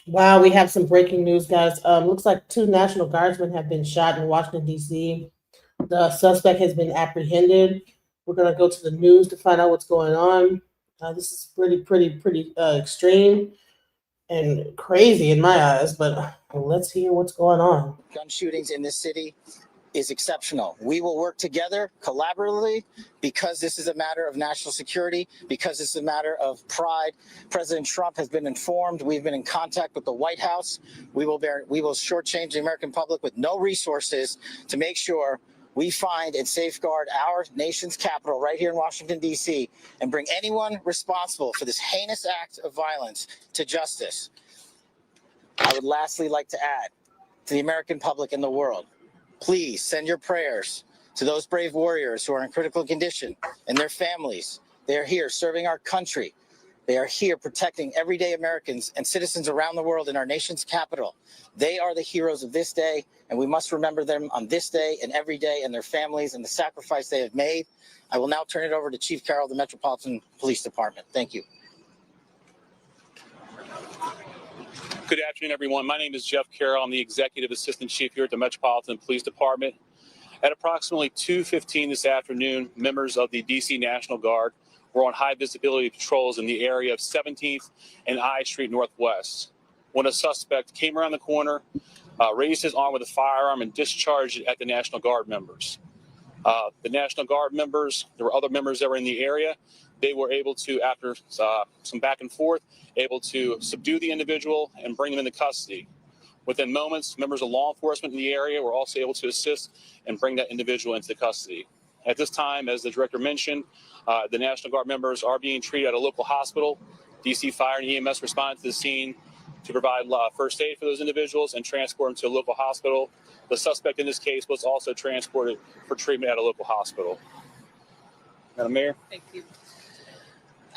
Wow, we have some breaking news, guys. Looks like two National Guardsmen have been shot in Washington, D.C. The suspect has been apprehended. We're going to go to the news to find out what's going on. This is pretty extreme and crazy in my eyes, but let's hear what's going on. Gun shootings in this city is exceptional. We will work together collaboratively because this is a matter of national security, because this is a matter of pride. President Trump has been informed. We've been in contact with the White House. We will shortchange the American public with no resources to make sure we find and safeguard our nation's capital right here in Washington, D.C., and bring anyone responsible for this heinous act of violence to justice. I would lastly like to add to the American public and the world, please send your prayers to those brave warriors who are in critical condition and their families. They are here serving our country. They are here protecting everyday Americans and citizens around the world in our nation's capital. They are the heroes of this day, and we must remember them on this day and every day, and their families and the sacrifice they have made. I will now turn it over to Chief Carroll of the Metropolitan Police Department. Thank you. Good afternoon, everyone. My name is Jeff Carroll. I'm the Executive Assistant Chief here at the Metropolitan Police Department. At approximately 2:15 this afternoon, members of the D.C. National Guard were on high visibility patrols in the area of 17th and I Street Northwest when a suspect came around the corner, raised his arm with a firearm, and discharged it at the National Guard members. The National Guard members, there were other members that were in the area. They were able to, after some back and forth, able to subdue the individual and bring him into custody. Within moments, members of law enforcement in the area were also able to assist and bring that individual into custody. At this time, as the director mentioned, the National Guard members are being treated at a local hospital. DC Fire and EMS responded to the scene to provide first aid for those individuals and transport them to a local hospital. The suspect in this case was also transported for treatment at a local hospital. Madam Mayor. Thank you.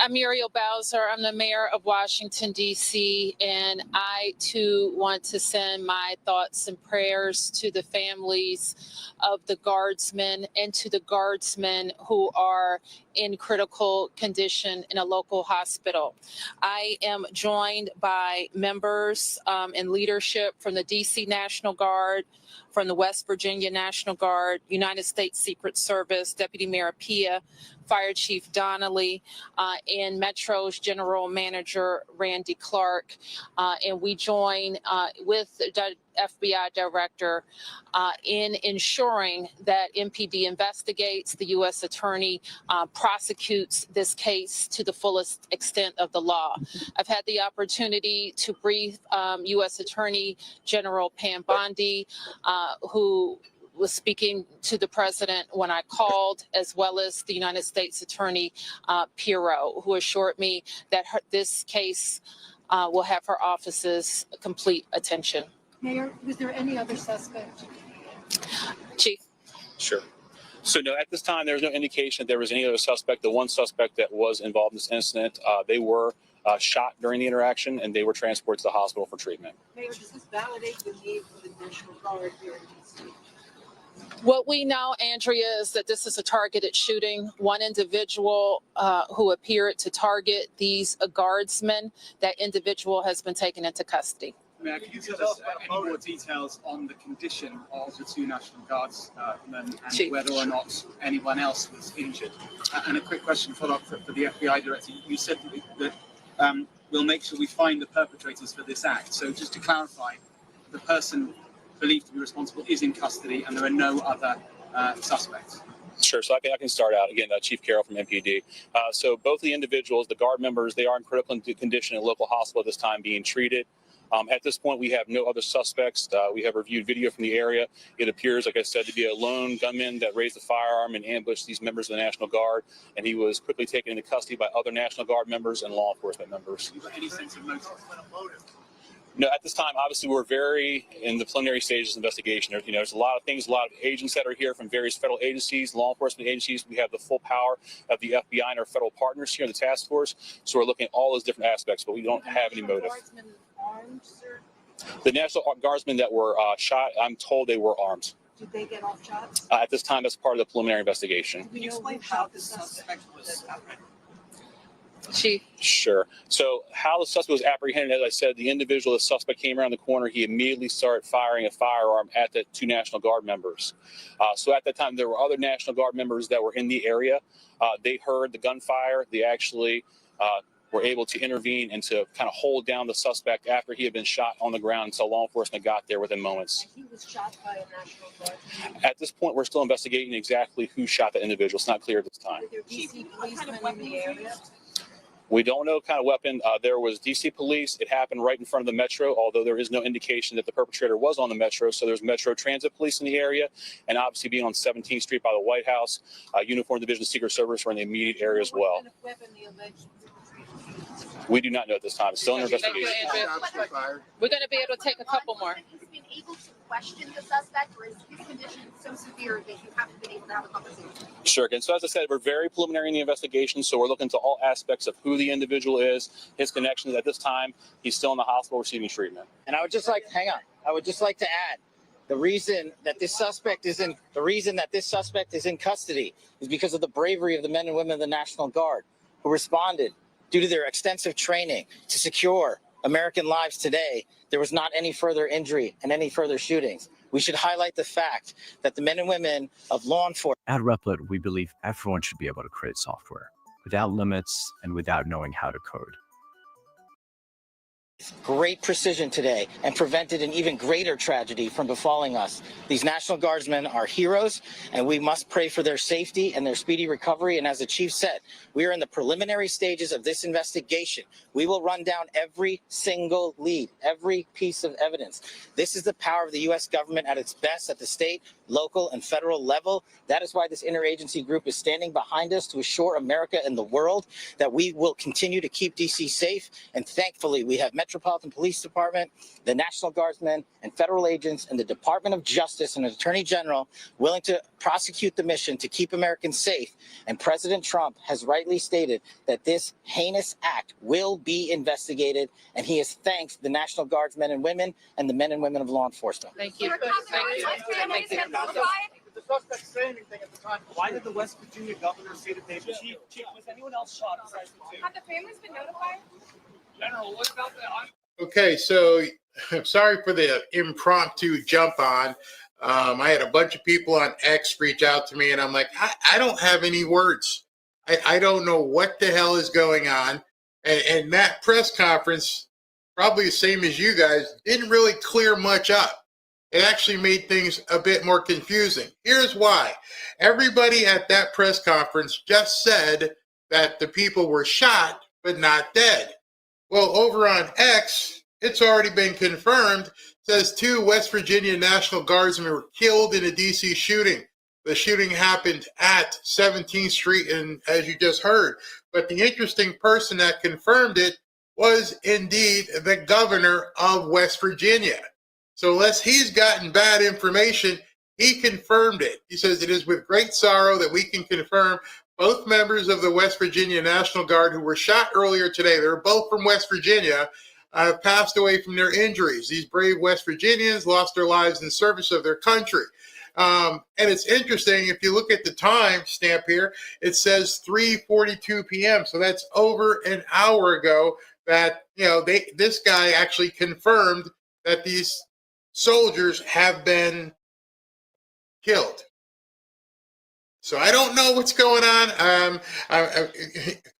I'm Muriel Bowser. I'm the mayor of Washington, D.C., and I, too, want to send my thoughts and prayers to the families of the guardsmen and to the guardsmen who are in critical condition in a local hospital. I am joined by members and leadership from the D.C. National Guard, from the West Virginia National Guard, United States Secret Service, Deputy Mayor Pia, Fire Chief Donnelly, and Metro's General Manager Randy Clark. And we join with the FBI Director in ensuring that MPD investigates, the U.S. Attorney prosecutes this case to the fullest extent of the law. I've had the opportunity to brief U.S. Attorney General Pam Bondi, who was speaking to the president when I called, as well as the United States Attorney Pirro, who assured me that this case will have her office's complete attention. Mayor, was there any other suspect? Chief. Sure. So no, at this time, there's no indication that there was any other suspect. The one suspect that was involved in this incident, they were shot during the interaction, and they were transported to the hospital for treatment. Mayor, does this validate the need for the National Guard here in D.C.? What we know, Andrea, is that this is a targeted shooting. One individual who appeared to target these guardsmen, that individual has been taken into custody. Mayor, can you tell us any more details on the condition of the two National Guardsmen and whether or not anyone else was injured? And a quick question follow-up for the FBI Director. You said that we'll make sure we find the perpetrators for this act. So just to clarify, the person believed to be responsible is in custody and there are no other suspects. Sure. So I can start out. Again, Chief Carroll from MPD. So both the individuals, the guard members, they are in critical condition in a local hospital at this time being treated. At this point, we have no other suspects. We have reviewed video from the area. It appears, like I said, to be a lone gunman that raised a firearm and ambushed these members of the National Guard, and he was quickly taken into custody by other National Guard members and law enforcement members. Have you got any sense of motive? No, at this time, obviously, we're very in the preliminary stages of investigation. There's a lot of things, a lot of agents that are here from various federal agencies, law enforcement agencies. We have the full power of the FBI and our federal partners here in the task force. So we're looking at all those different aspects, but we don't have any motive. Armed, sir? The National Guardsmen that were shot, I'm told they were armed. Did they get off shots? At this time, that's part of the preliminary investigation. Can you explain how the suspect was Chief. Sure. So how the suspect was apprehended, as I said, the suspect came around the corner. He immediately started firing a firearm at the 2 National Guard members. So at that time, there were other National Guard members that were in the area. They heard the gunfire. They actually were able to intervene and to kind of hold down the suspect after he had been shot on the ground until law enforcement got there within moments. And he was shot by a National Guard. At this point, we're still investigating exactly who shot the individual. It's not clear at this time. Were there DC policemen in the area? We don't know what kind of weapon. There was DC police. It happened right in front of the Metro, although there is no indication that the perpetrator was on the Metro. So there's Metro Transit Police in the area, and obviously being on 17th Street by the White House, Uniform Division of Secret Service were in the immediate area as well. What kind of weapon the alleged perpetrator used? We do not know at this time. It's still under Thank you, investigation. Andrew. We're going to be able to take a couple more. Have you been able to question the suspect, or is his condition so severe that you haven't been able to have a conversation? Sure. And so as I said, we're very preliminary in the investigation, so we're looking into all aspects of who the individual is, his connections. At this time, he's still in the hospital receiving treatment. And I would just like to add, the reason that this suspect is in custody is because of the bravery of the men and women of the National Guard who responded due to their extensive training to secure American lives today. There was not any further injury and any further shootings. We should highlight the fact that the men and women of law enforcement. At Replit, we believe everyone should be able to create software without limits and without knowing how to code. Great precision today and prevented an even greater tragedy from befalling us. These National Guardsmen are heroes, and we must pray for their safety and their speedy recovery. And as the chief said, we are in the preliminary stages of this investigation. We will run down every single lead, every piece of evidence. This is the power of the U.S. government at its best at the state, local, and federal level. That is why this interagency group is standing behind us to assure America and the world that we will continue to keep D.C. safe. And thankfully, we have Metropolitan Police Department, the National Guardsmen, and federal agents, and the Department of Justice and Attorney General willing to prosecute the mission to keep Americans safe. And President Trump has rightly stated that this heinous act will be investigated, and he has thanked the National Guardsmen and women and the men and women of law enforcement. Thank you. Sir, Thank you. Did the The suspect say anything at the time? Why did the West Virginia governor say that they? Chief, was anyone else shot besides the two? Have the families been notified? General, what about the? Okay, so I'm sorry for the impromptu jump on. I had a bunch of people on X reach out to me, and I'm like, I don't have any words. I don't know what the hell is going on. And that press conference, probably the same as you guys, didn't really clear much up. It actually made things a bit more confusing. Here's why. Everybody at that press conference just said that the people were shot, but not dead. Well, over on X, it's already been confirmed. It says 2 West Virginia National Guardsmen were killed in a DC shooting. The shooting happened at 17th Street, and as you just heard. But the interesting person that confirmed it was indeed the governor of West Virginia. So unless he's gotten bad information, he confirmed it. He says it is with great sorrow that we can confirm both members of the West Virginia National Guard who were shot earlier today, they were both from West Virginia, passed away from their injuries. These brave West Virginians lost their lives in service of their country. And it's interesting, if you look at the time stamp here, it says 3:42 p.m. So that's over an hour ago that, this guy actually confirmed that these soldiers have been killed. So I don't know what's going on. I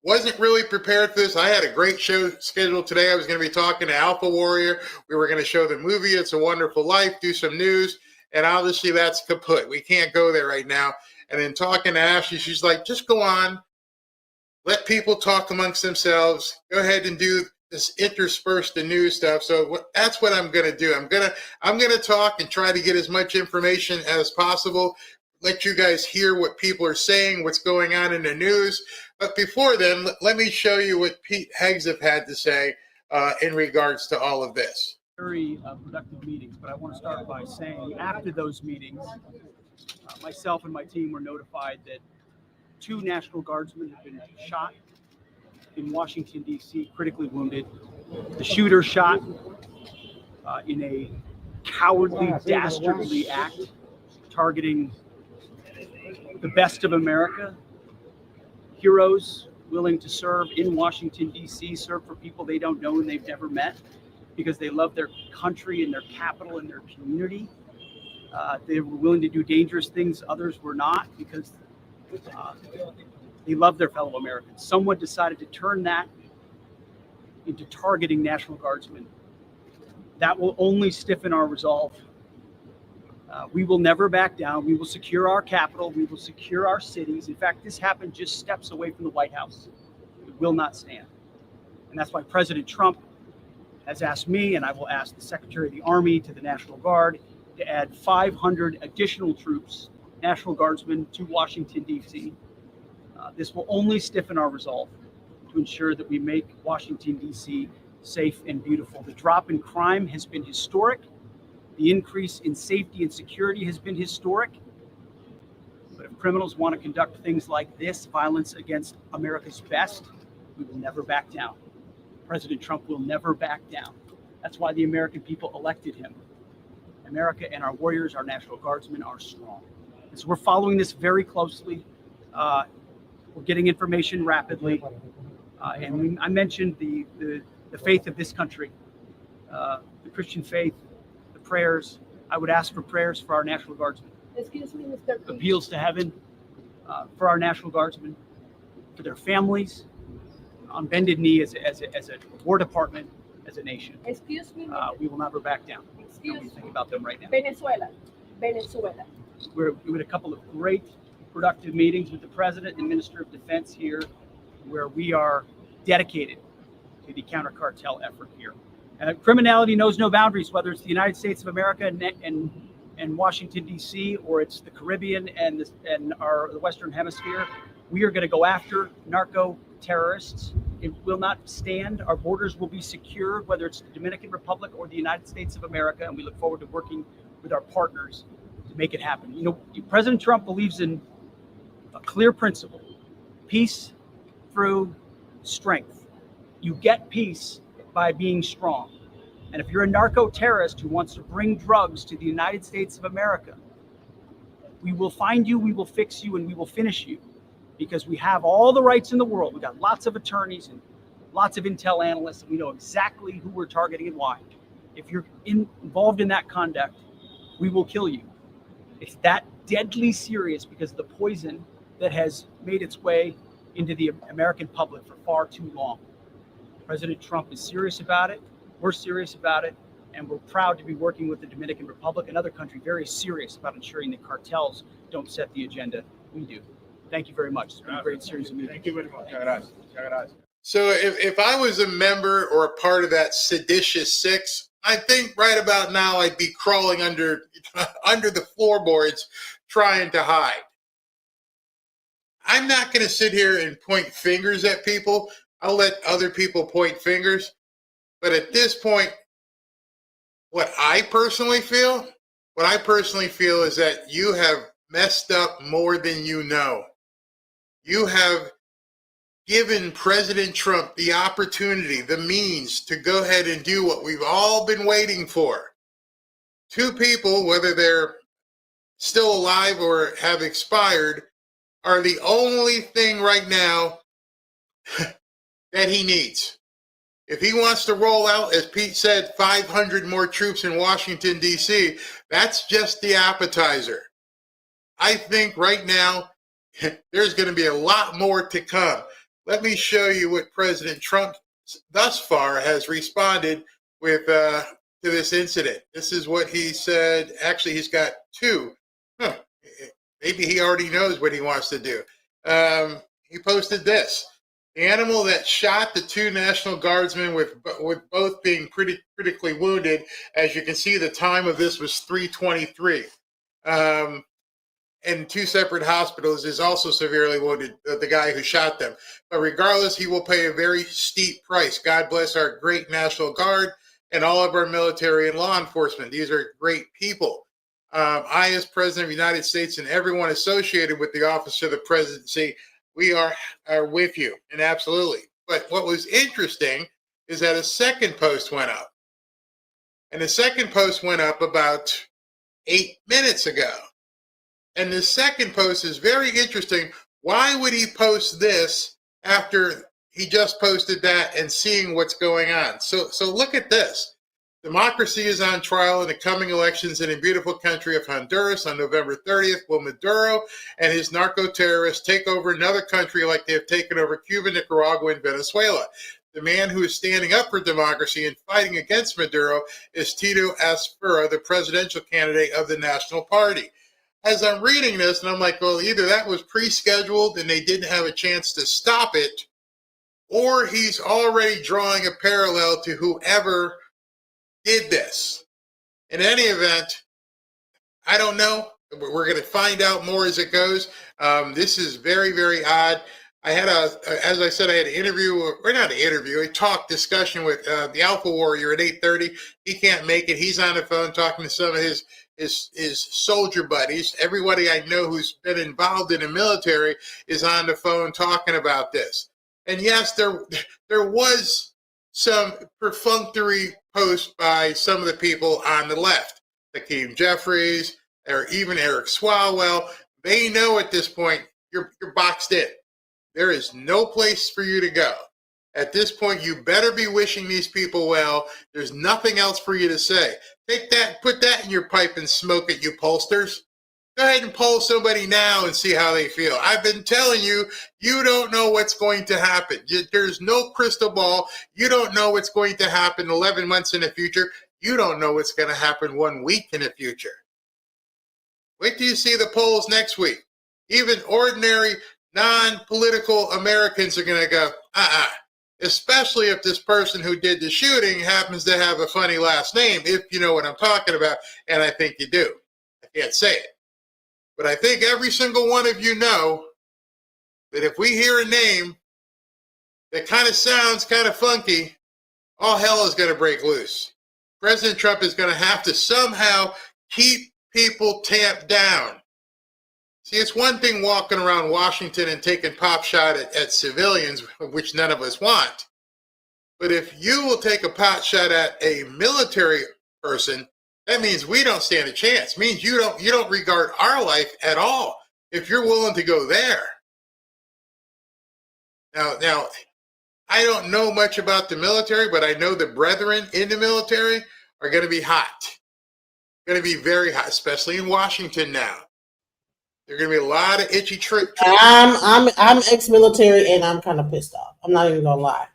wasn't really prepared for this. I had a great show scheduled today. I was going to be talking to Alpha Warrior. We were going to show the movie It's a Wonderful Life, do some news, and obviously that's kaput. We can't go there right now. And then talking to Ashley, she's like, just go on. Let people talk amongst themselves. Go ahead and do this, intersperse the news stuff. So that's what I'm going to do. I'm going to talk and try to get as much information as possible. Let you guys hear what people are saying, what's going on in the news. But before then, let me show you what Pete Hegseth had to say in regards to all of this. Very productive meetings, but I want to start by saying after those meetings, myself and my team were notified that 2 National Guardsmen have been shot in Washington, D.C., critically wounded. The shooter shot in a cowardly, dastardly act targeting the best of America, heroes willing to serve in Washington, D.C., serve for people they don't know and they've never met because they love their country and their capital and their community. They were willing to do dangerous things others were not because they love their fellow Americans. Someone decided to turn that into targeting National Guardsmen. That will only stiffen our resolve. We will never back down. We will secure our capital. We will secure our cities. In fact, this happened just steps away from the White House. It will not stand. And that's why President Trump has asked me, and I will ask the Secretary of the Army to the National Guard, to add 500 additional troops, National Guardsmen, to Washington, D.C. This will only stiffen our resolve to ensure that we make Washington, D.C. safe and beautiful. The drop in crime has been historic. The increase in safety and security has been historic. But if criminals want to conduct things like this, violence against America's best, we will never back down. President Trump will never back down. That's why the American people elected him. America and our warriors, our National Guardsmen, are strong. And so we're following this very closely. We're getting information rapidly. I mentioned the faith of this country, the Christian faith, the prayers. I would ask for prayers for our National Guardsmen. Excuse me, Mr. Preach. Appeals to heaven for our National Guardsmen, for their families, on bended knee as a War Department, as a nation. Excuse me. We will never back down. Excuse Nobody think about them right now. Venezuela. We had a couple of great, productive meetings with the President and Minister of Defense here, where we are dedicated to the counter-cartel effort here. Criminality knows no boundaries, whether it's the United States of America and Washington, D.C., or it's the Caribbean and the Western Hemisphere. We are going to go after narco terrorists. It will not stand. Our borders will be secure, whether it's the Dominican Republic or the United States of America, and we look forward to working with our partners to make it happen. You know, President Trump believes in a clear principle: peace through strength. You get peace by being strong. And if you're a narco terrorist who wants to bring drugs to the United States of America, we will find you, we will fix you, and we will finish you, because we have all the rights in the world. We've got lots of attorneys and lots of intel analysts, and we know exactly who we're targeting and why. If you're involved in that conduct, we will kill you. It's that deadly serious because of the poison that has made its way into the American public for far too long. President Trump is serious about it. We're serious about it. And we're proud to be working with the Dominican Republic, another country very serious about ensuring that cartels don't set the agenda. We do. Thank you very much. It's been a great series of meetings. Thank you very much. So if I was a member or a part of that seditious six, I think right about now I'd be crawling under the floorboards trying to hide. I'm not going to sit here and point fingers at people. I'll let other people point fingers. But at this point, what I personally feel is that you have messed up more than you know. You have given President Trump the opportunity, the means to go ahead and do what we've all been waiting for. Two people, whether they're still alive or have expired, are the only thing right now that he needs. If he wants to roll out, as Pete said, 500 more troops in Washington, D.C., that's just the appetizer. I think right now there's going to be a lot more to come. Let me show you what President Trump thus far has responded with to this incident. This is what he said. Actually, he's got two. Maybe he already knows what he wants to do. He posted this. The animal that shot the two National Guardsmen with both being critically wounded. As you can see, the time of this was 3:23. And two separate hospitals is also severely wounded, the guy who shot them. But regardless, he will pay a very steep price. God bless our great National Guard and all of our military and law enforcement. These are great people. I, as President of the United States, and everyone associated with the office of the presidency, we are with you, and absolutely. But what was interesting is that a second post went up. And the second post went up about 8 minutes ago. And the second post is very interesting. Why would he post this after he just posted that and seeing what's going on. So look at this. Democracy is on trial in the coming elections in a beautiful country of Honduras. On November 30th, will Maduro and his narco-terrorists take over another country like they have taken over Cuba, Nicaragua, and Venezuela? The man who is standing up for democracy and fighting against Maduro is Tito Asfura, the presidential candidate of the National Party. As I'm reading this, and I'm like, well, either that was pre-scheduled and they didn't have a chance to stop it, or he's already drawing a parallel to whoever did this. In any event, I don't know. We're going to find out more as it goes. This is very, very odd. I had as I said, I had an interview, or not an interview, a discussion with the Alpha Warrior at 8:30. He can't make it. He's on the phone talking to some of his soldier buddies. Everybody I know who's been involved in the military is on the phone talking about this. And yes, there was some perfunctory posts by some of the people on the left, Hakeem Jeffries, or even Eric Swalwell. They know at this point you're boxed in. There is no place for you to go. At this point, you better be wishing these people well. There's nothing else for you to say. Take that, put that in your pipe and smoke it, you pollsters. Go ahead and poll somebody now and see how they feel. I've been telling you, you don't know what's going to happen. There's no crystal ball. You don't know what's going to happen 11 months in the future. You don't know what's going to happen 1 week in the future. Wait till you see the polls next week. Even ordinary, non-political Americans are going to go, especially if this person who did the shooting happens to have a funny last name, if you know what I'm talking about, and I think you do. I can't say it. But I think every single one of you know that if we hear a name that kind of sounds kind of funky, all hell is going to break loose. President Trump is going to have to somehow keep people tamped down. See, it's one thing walking around Washington and taking pop shot at civilians, which none of us want. But if you will take a pot shot at a military person, that means we don't stand a chance. It means you don't regard our life at all if you're willing to go there. Now, I don't know much about the military, but I know the brethren in the military are going to be hot. Going to be very hot, especially in Washington now. There are going to be a lot of itchy tricks. I'm ex-military and I'm kind of pissed off. I'm not even gonna lie.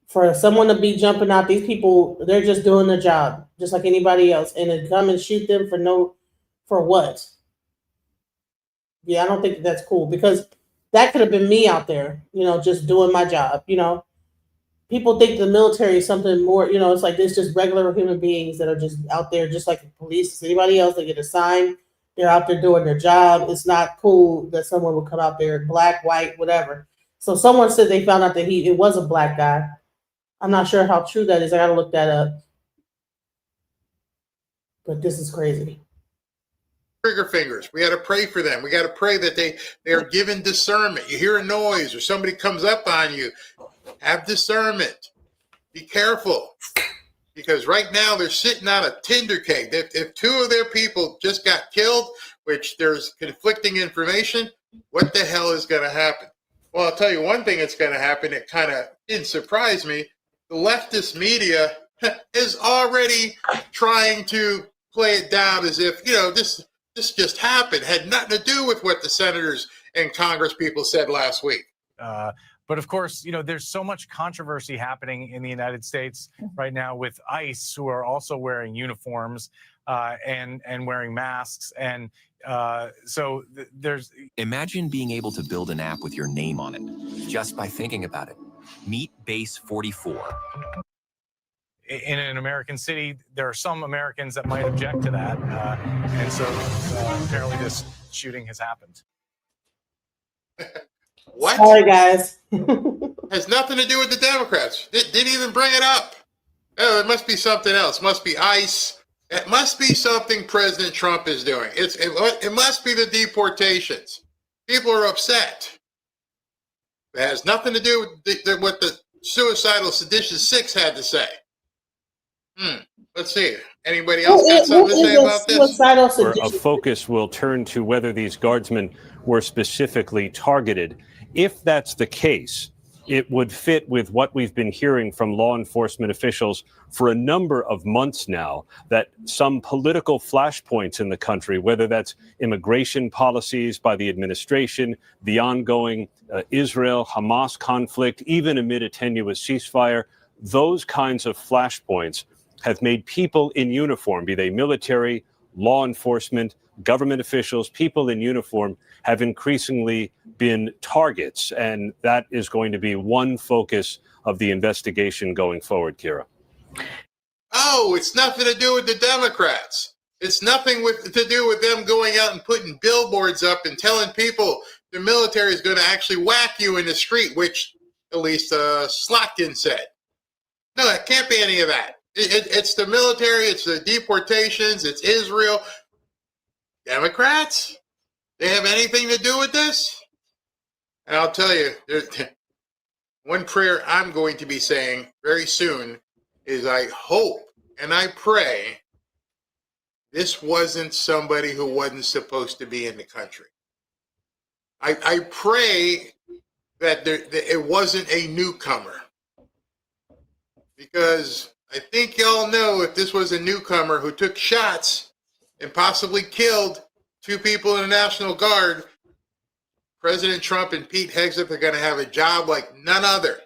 For someone to be jumping out, these people, they're just doing their job, just like anybody else, and to come and shoot them for what? Yeah, I don't think that's cool, because that could have been me out there, just doing my job. People think the military is something more, it's like there's just regular human beings that are just out there, just like the police, anybody else. They get assigned, they're out there doing their job. It's not cool that someone would come out there, black, white, whatever. So someone said they found out that it was a black guy. I'm not sure how true that is. I gotta look that up. But this is crazy. Trigger fingers. We got to pray for them. We got to pray that they are given discernment. You hear a noise or somebody comes up on you. Have discernment. Be careful. Because right now they're sitting on a tinder keg. If two of their people just got killed, which there's conflicting information, what the hell is going to happen? Well, I'll tell you one thing that's going to happen. It kind of didn't surprise me. The leftist media is already trying to play it down as if, this just happened. Had nothing to do with what the senators and Congress people said last week. But of course, there's so much controversy happening in the United States right now with ICE, who are also wearing uniforms and wearing masks. And so there's. Imagine being able to build an app with your name on it just by thinking about it. Meet Base 44. In an American city, there are some Americans that might object to that. And so apparently this shooting has happened. What? Sorry, guys. Has nothing to do with the Democrats. Didn't even bring it up. Oh, it must be something else. It must be ICE. It must be something President Trump is doing. It must be the deportations. People are upset. It has nothing to do with what the suicidal seditious six had to say. Let's see. Anybody else got something to say about this? Where a focus will turn to whether these guardsmen were specifically targeted. If that's the case, it would fit with what we've been hearing from law enforcement officials for a number of months now, that some political flashpoints in the country, whether that's immigration policies by the administration, the ongoing Israel-Hamas conflict, even amid a tenuous ceasefire, those kinds of flashpoints have made people in uniform, be they military, law enforcement, government officials, people in uniform, have increasingly been targets. And that is going to be one focus of the investigation going forward, Kira. Oh, it's nothing to do with the Democrats. It's nothing to do with them going out and putting billboards up and telling people the military is going to actually whack you in the street, which at least Slotkin said. No, it can't be any of that. It's the military, it's the deportations, it's Israel. Democrats? They have anything to do with this? And I'll tell you, one prayer I'm going to be saying very soon is I hope and I pray this wasn't somebody who wasn't supposed to be in the country. I pray that it wasn't a newcomer. Because I think y'all know if this was a newcomer who took shots and possibly killed 2 people in the National Guard, President Trump and Pete Hegseth are going to have a job like none other.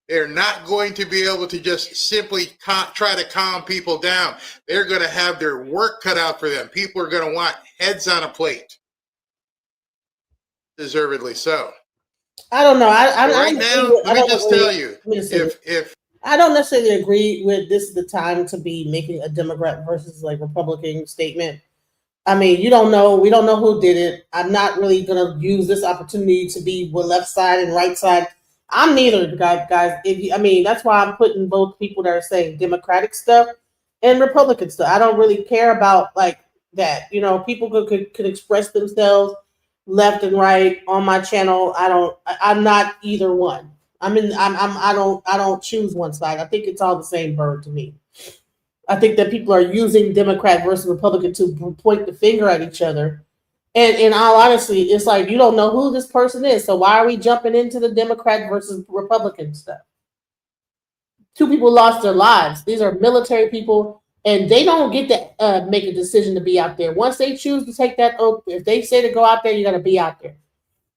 They're not going to be able to just simply try to calm people down. They're going to have their work cut out for them. People are going to want heads on a plate. Deservedly so. I don't know. Right now, let me just tell you, if I don't necessarily agree with this is the time to be making a Democrat versus like Republican statement. I mean, you don't know. We don't know who did it. I'm not really going to use this opportunity to be with left side and right side. I'm neither, guys. That's why I'm putting both people that are saying Democratic stuff and Republican stuff. I don't really care about like that. You know, people could express themselves left and right on my channel. I'm not either one. I don't choose one side. I think it's all the same bird to me. I think that people are using Democrat versus Republican to point the finger at each other. And in all honesty, it's like you don't know who this person is. So why are we jumping into the Democrat versus Republican stuff? 2 people lost their lives. These are military people, and they don't get to make a decision to be out there. Once they choose to take that oath, if they say to go out there, you got to be out there.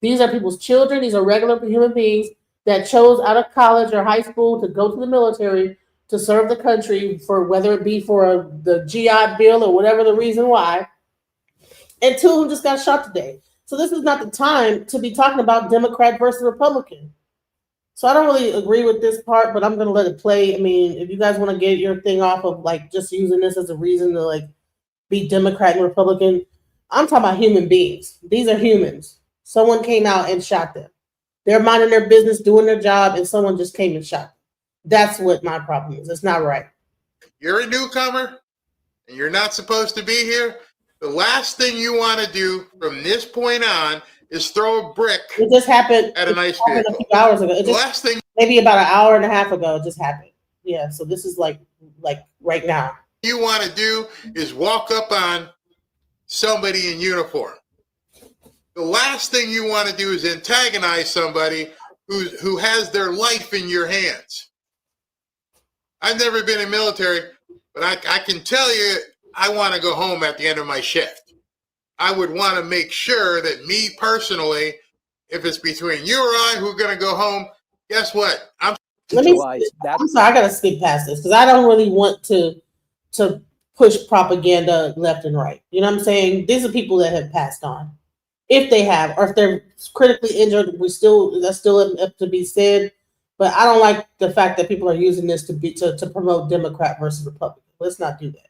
These are people's children. These are regular human beings that chose out of college or high school to go to the military to serve the country, for whether it be for the GI Bill or whatever the reason why. And 2 of them just got shot today. So this is not the time to be talking about Democrat versus Republican. So I don't really agree with this part, but I'm going to let it play. I mean, if you guys want to get your thing off of like just using this as a reason to like be Democrat and Republican, I'm talking about human beings. These are humans. Someone came out and shot them. They're minding their business, doing their job, and someone just came and shot them. That's what my problem is. It's not right. You're a newcomer and you're not supposed to be here. The last thing you want to do from this point on is throw a brick. It just happened at a nice vehicle. A few hours ago. Maybe about an hour and a half ago, it just happened. Yeah, so this is like right now. You want to do is walk up on somebody in uniform. The last thing you want to do is antagonize somebody who has their life in your hands. I've never been in military, but I can tell you I want to go home at the end of my shift. I would want to make sure that me personally, if it's between you or I who are going to go home, guess what? I'm sorry, I got to skip past this because I don't really want to push propaganda left and right. You know what I'm saying? These are people that have passed on. If they have, or if they're critically injured, that's still up to be said. But I don't like the fact that people are using this to promote Democrat versus Republican. Let's not do that.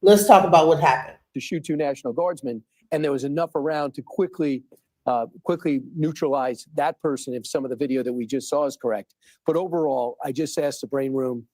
Let's talk about what happened. To shoot 2 National Guardsmen, and there was enough around to quickly neutralize that person if some of the video that we just saw is correct. But overall, I just asked the Brain Room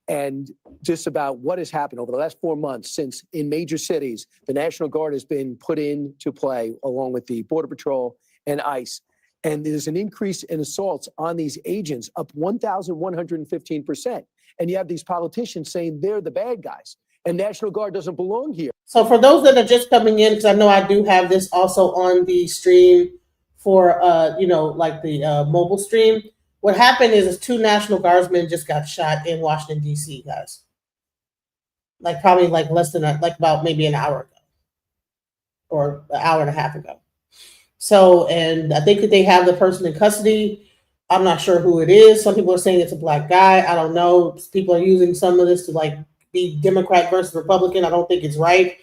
and just about what has happened over the last 4 months since in major cities, the National Guard has been put into play along with the Border Patrol and ICE. And there's an increase in assaults on these agents up 1,115%. And you have these politicians saying they're the bad guys. and National Guard doesn't belong here. So for those that are just coming in, because I know I do have this also on the stream for, like the mobile stream. What happened is 2 National Guardsmen just got shot in Washington, D.C., guys. Like probably like less than, about maybe an hour ago or an hour and a half ago. So, and I think that they have the person in custody. I'm not sure who it is. Some people are saying it's a black guy. I don't know. People are using some of this to like be Democrat versus Republican. I don't think it's right.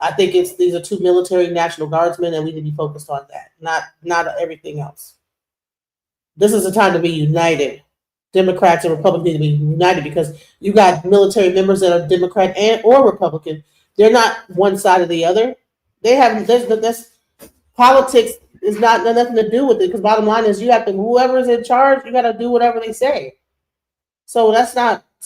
I think these are 2 military National Guardsmen, and we need to be focused on that, not everything else. This is a time to be united. Democrats and Republicans need to be united because you got military members that are Democrat or Republican. They're not one side or the other. They have this politics is not nothing to do with it, because bottom line is whoever's in charge, you got to do whatever they say. So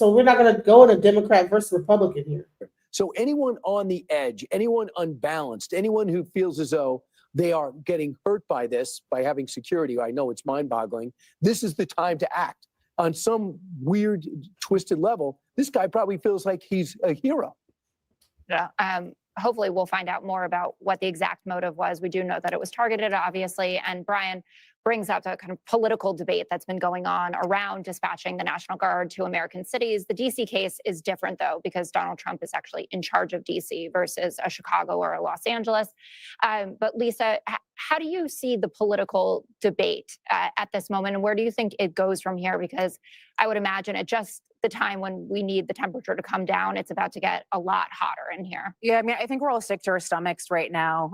we're not going to go in a Democrat versus Republican here. So anyone on the edge, anyone unbalanced, anyone who feels as though they are getting hurt by this, by having security, I know it's mind-boggling, this is the time to act. On some weird, twisted level, this guy probably feels like he's a hero. Yeah. Hopefully we'll find out more about what the exact motive was. We do know that it was targeted, obviously, and Brian brings up the kind of political debate that's been going on around dispatching the National Guard to American cities. The DC case is different, though, because Donald Trump is actually in charge of DC versus a Chicago or a Los Angeles. But Lisa, how do you see the political debate at this moment, and where do you think it goes from here? Because I would imagine at just the time when we need the temperature to come down, it's about to get a lot hotter in here. Yeah, I mean, I think we're all sick to our stomachs right now.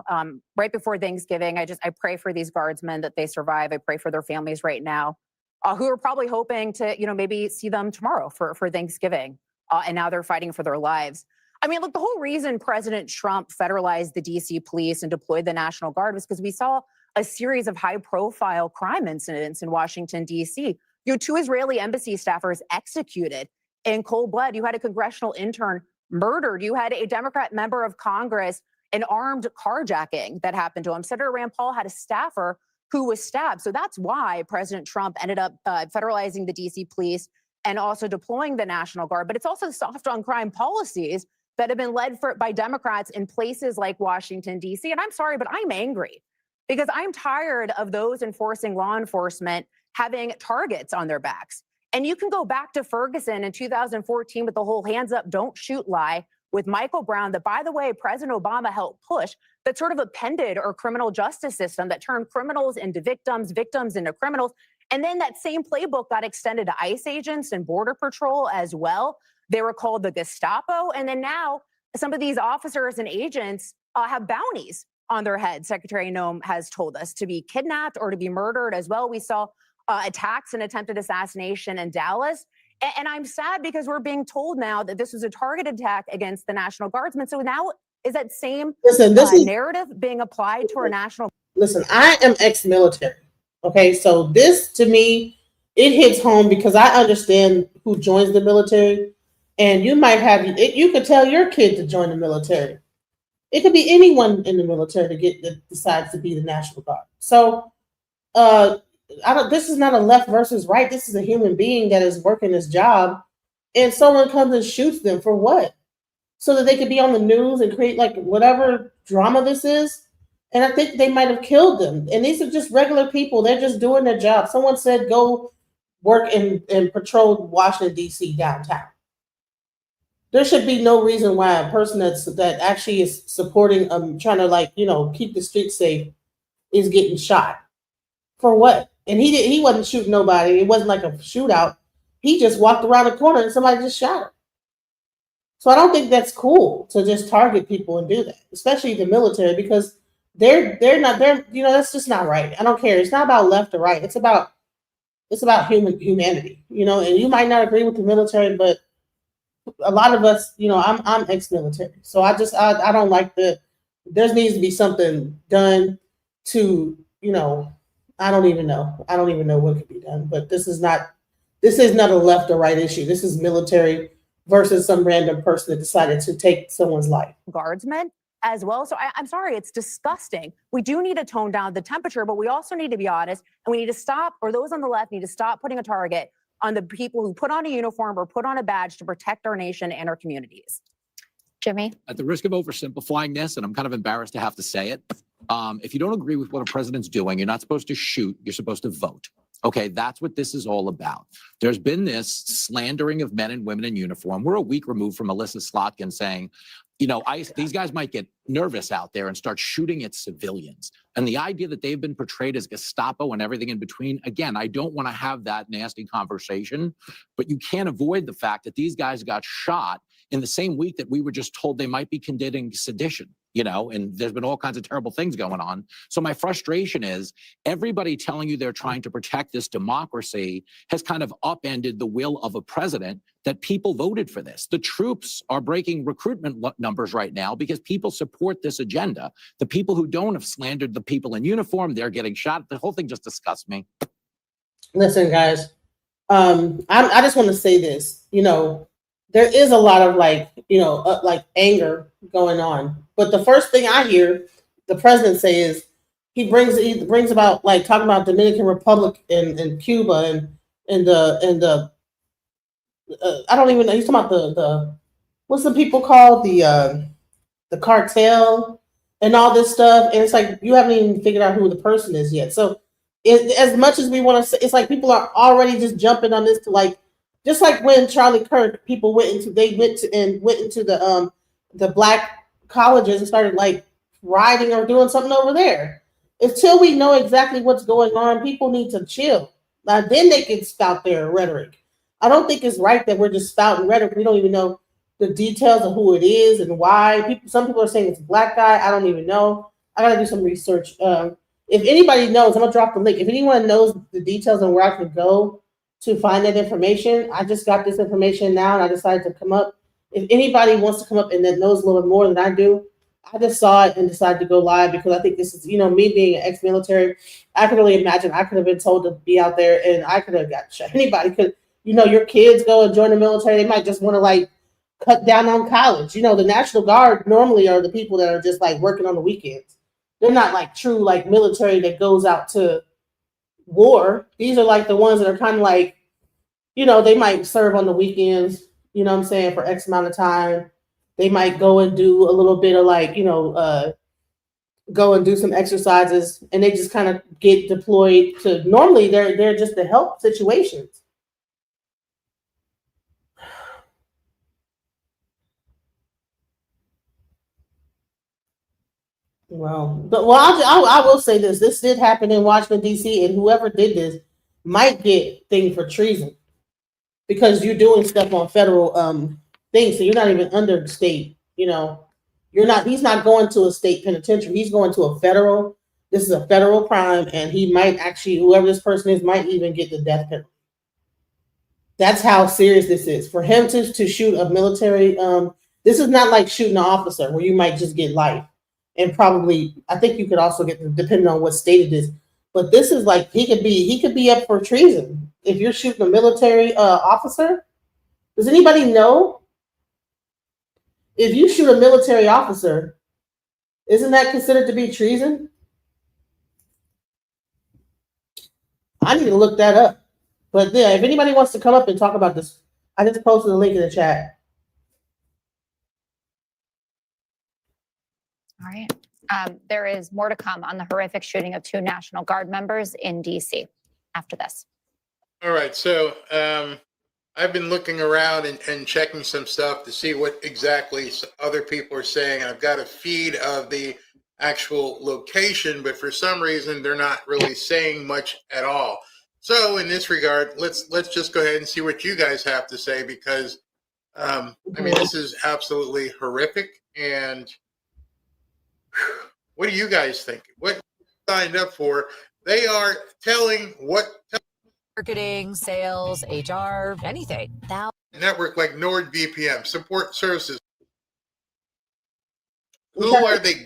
Right before Thanksgiving, I pray for these guardsmen that they survive. I pray for their families right now, who are probably hoping to, maybe see them tomorrow for Thanksgiving. And now they're fighting for their lives. I mean, look, the whole reason President Trump federalized the DC police and deployed the National Guard was because we saw a series of high-profile crime incidents in Washington, D.C. You had 2 Israeli embassy staffers executed in cold blood. You had a congressional intern murdered. You had a Democrat member of Congress, an armed carjacking that happened to him. Senator Rand Paul had a staffer who was stabbed. So that's why President Trump ended up federalizing the DC police and also deploying the National Guard. But it's also soft on crime policies that have been led by Democrats in places like Washington, D.C. And I'm sorry, but I'm angry because I'm tired of those enforcing law enforcement having targets on their backs. And you can go back to Ferguson in 2014 with the whole hands up, don't shoot lie with Michael Brown that, by the way, President Obama helped push, that sort of appended our criminal justice system that turned criminals into victims, victims into criminals. And then that same playbook got extended to ICE agents and Border Patrol as well. They were called the Gestapo. And then now some of these officers and agents have bounties on their heads. Secretary Noem has told us to be kidnapped or to be murdered as well. We saw attacks and attempted assassination in Dallas. And I'm sad because we're being told now that this was a targeted attack against the National Guardsmen. So now is that same narrative being applied to our national? Listen, I am ex-military. Okay, so this to me, it hits home because I understand who joins the military, and you might have you could tell your kid to join the military. It could be anyone in the military that decides to be the National Guard. So, this is not a left versus right. This is a human being that is working his job, and someone comes and shoots them for what? So that they could be on the news and create like whatever drama this is. And I think they might have killed them. And these are just regular people. They're just doing their job. Someone said go work and patrol Washington, D.C. downtown. There should be no reason why a person that actually is supporting trying to keep the streets safe is getting shot. For what? And he wasn't shooting nobody. It wasn't like a shootout. He just walked around the corner and somebody just shot him. So I don't think that's cool to just target people and do that, especially the military, because they're that's just not right. I don't care. It's not about left or right. It's about humanity, and you might not agree with the military, but a lot of us, I'm ex-military. So I don't like there needs to be something done to, I don't even know what could be done, but this is not a left or right issue. This is military versus some random person that decided to take someone's life. Guardsmen as well. So I'm sorry, it's disgusting. We do need to tone down the temperature, but we also need to be honest, and we need to stop, or those on the left need to stop putting a target on the people who put on a uniform or put on a badge to protect our nation and our communities. Jimmy? At the risk of oversimplifying this, and I'm kind of embarrassed to have to say it, if you don't agree with what a president's doing, you're not supposed to shoot, you're supposed to vote. Okay, that's what this is all about. There's been this slandering of men and women in uniform. We're a week removed from Melissa Slotkin saying, you know, these guys might get nervous out there and start shooting at civilians. And the idea that they've been portrayed as Gestapo and everything in between, again, I don't want to have that nasty conversation, but you can't avoid the fact that these guys got shot in the same week that we were just told they might be condemning sedition, you know, and there's been all kinds of terrible things going on. So my frustration is everybody telling you they're trying to protect this democracy has kind of upended the will of a president that people voted for this. The troops are breaking recruitment numbers right now because people support this agenda. The people who don't have slandered the people in uniform, they're getting shot. The whole thing just disgusts me. Listen, guys, I just want to say this, you know, there is a lot of like anger going on. But the first thing I hear the president say is he brings about like talking about Dominican Republic and Cuba and the I don't even know, he's talking about the what's the people called, the cartel and all this stuff. And it's like you haven't even figured out who the person is yet. So as much as we want to say, it's like people are already just jumping on this to like, just like when Charlie Kirk, people went into the black colleges and started like rioting or doing something over there. Until we know exactly what's going on, people need to chill. Now then they can spout their rhetoric. I don't think it's right that we're just spouting rhetoric. We don't even know the details of who it is and why. Some people are saying it's a black guy. I don't even know. I gotta do some research. If anybody knows, I'm gonna drop the link. If anyone knows the details on where I can go to find that information, I just got this information now and I decided to come up. If anybody wants to come up and that knows a little bit more than I do, I just saw it and decided to go live because I think this is, you know, me being an ex-military, I could only imagine I could have been told to be out there and I could have got shot. Anybody could, you know, your kids go and join the military, they might just want to like cut down on college. You know, the National Guard normally are the people that are just like working on the weekends. They're not like true like military that goes out to war. These are like the ones that are kind of like, you know, they might serve on the weekends, you know what I'm saying, for X amount of time. They might go and do a little bit of like, you know, go and do some exercises and they just kind of get deployed to, normally they're just to help situations. I will say this. This did happen in Washington, D.C., and whoever did this might get things for treason because you're doing stuff on federal things. So you're not even under state, you know. He's not going to a state penitentiary. He's going to a federal. This is a federal crime, and he might actually, whoever this person is, might even get the death penalty. That's how serious this is. For him to shoot a military, this is not like shooting an officer where you might just get life. And probably, I think you could also get, depending on what state it is. But this is like, he could be up for treason. If you're shooting a military officer, does anybody know? If you shoot a military officer, isn't that considered to be treason? I need to look that up. But yeah, if anybody wants to come up and talk about this, I just posted a link in the chat. All right. There is more to come on the horrific shooting of 2 National Guard members in D.C. after this. All right. So I've been looking around and checking some stuff to see what exactly other people are saying. I've got a feed of the actual location, but for some reason, they're not really saying much at all. So in this regard, let's just go ahead and see what you guys have to say because, I mean, this is absolutely horrific. And what do you guys think? What signed up for? They are telling marketing, sales, HR, anything. Network like NordVPN, support services. Who are they?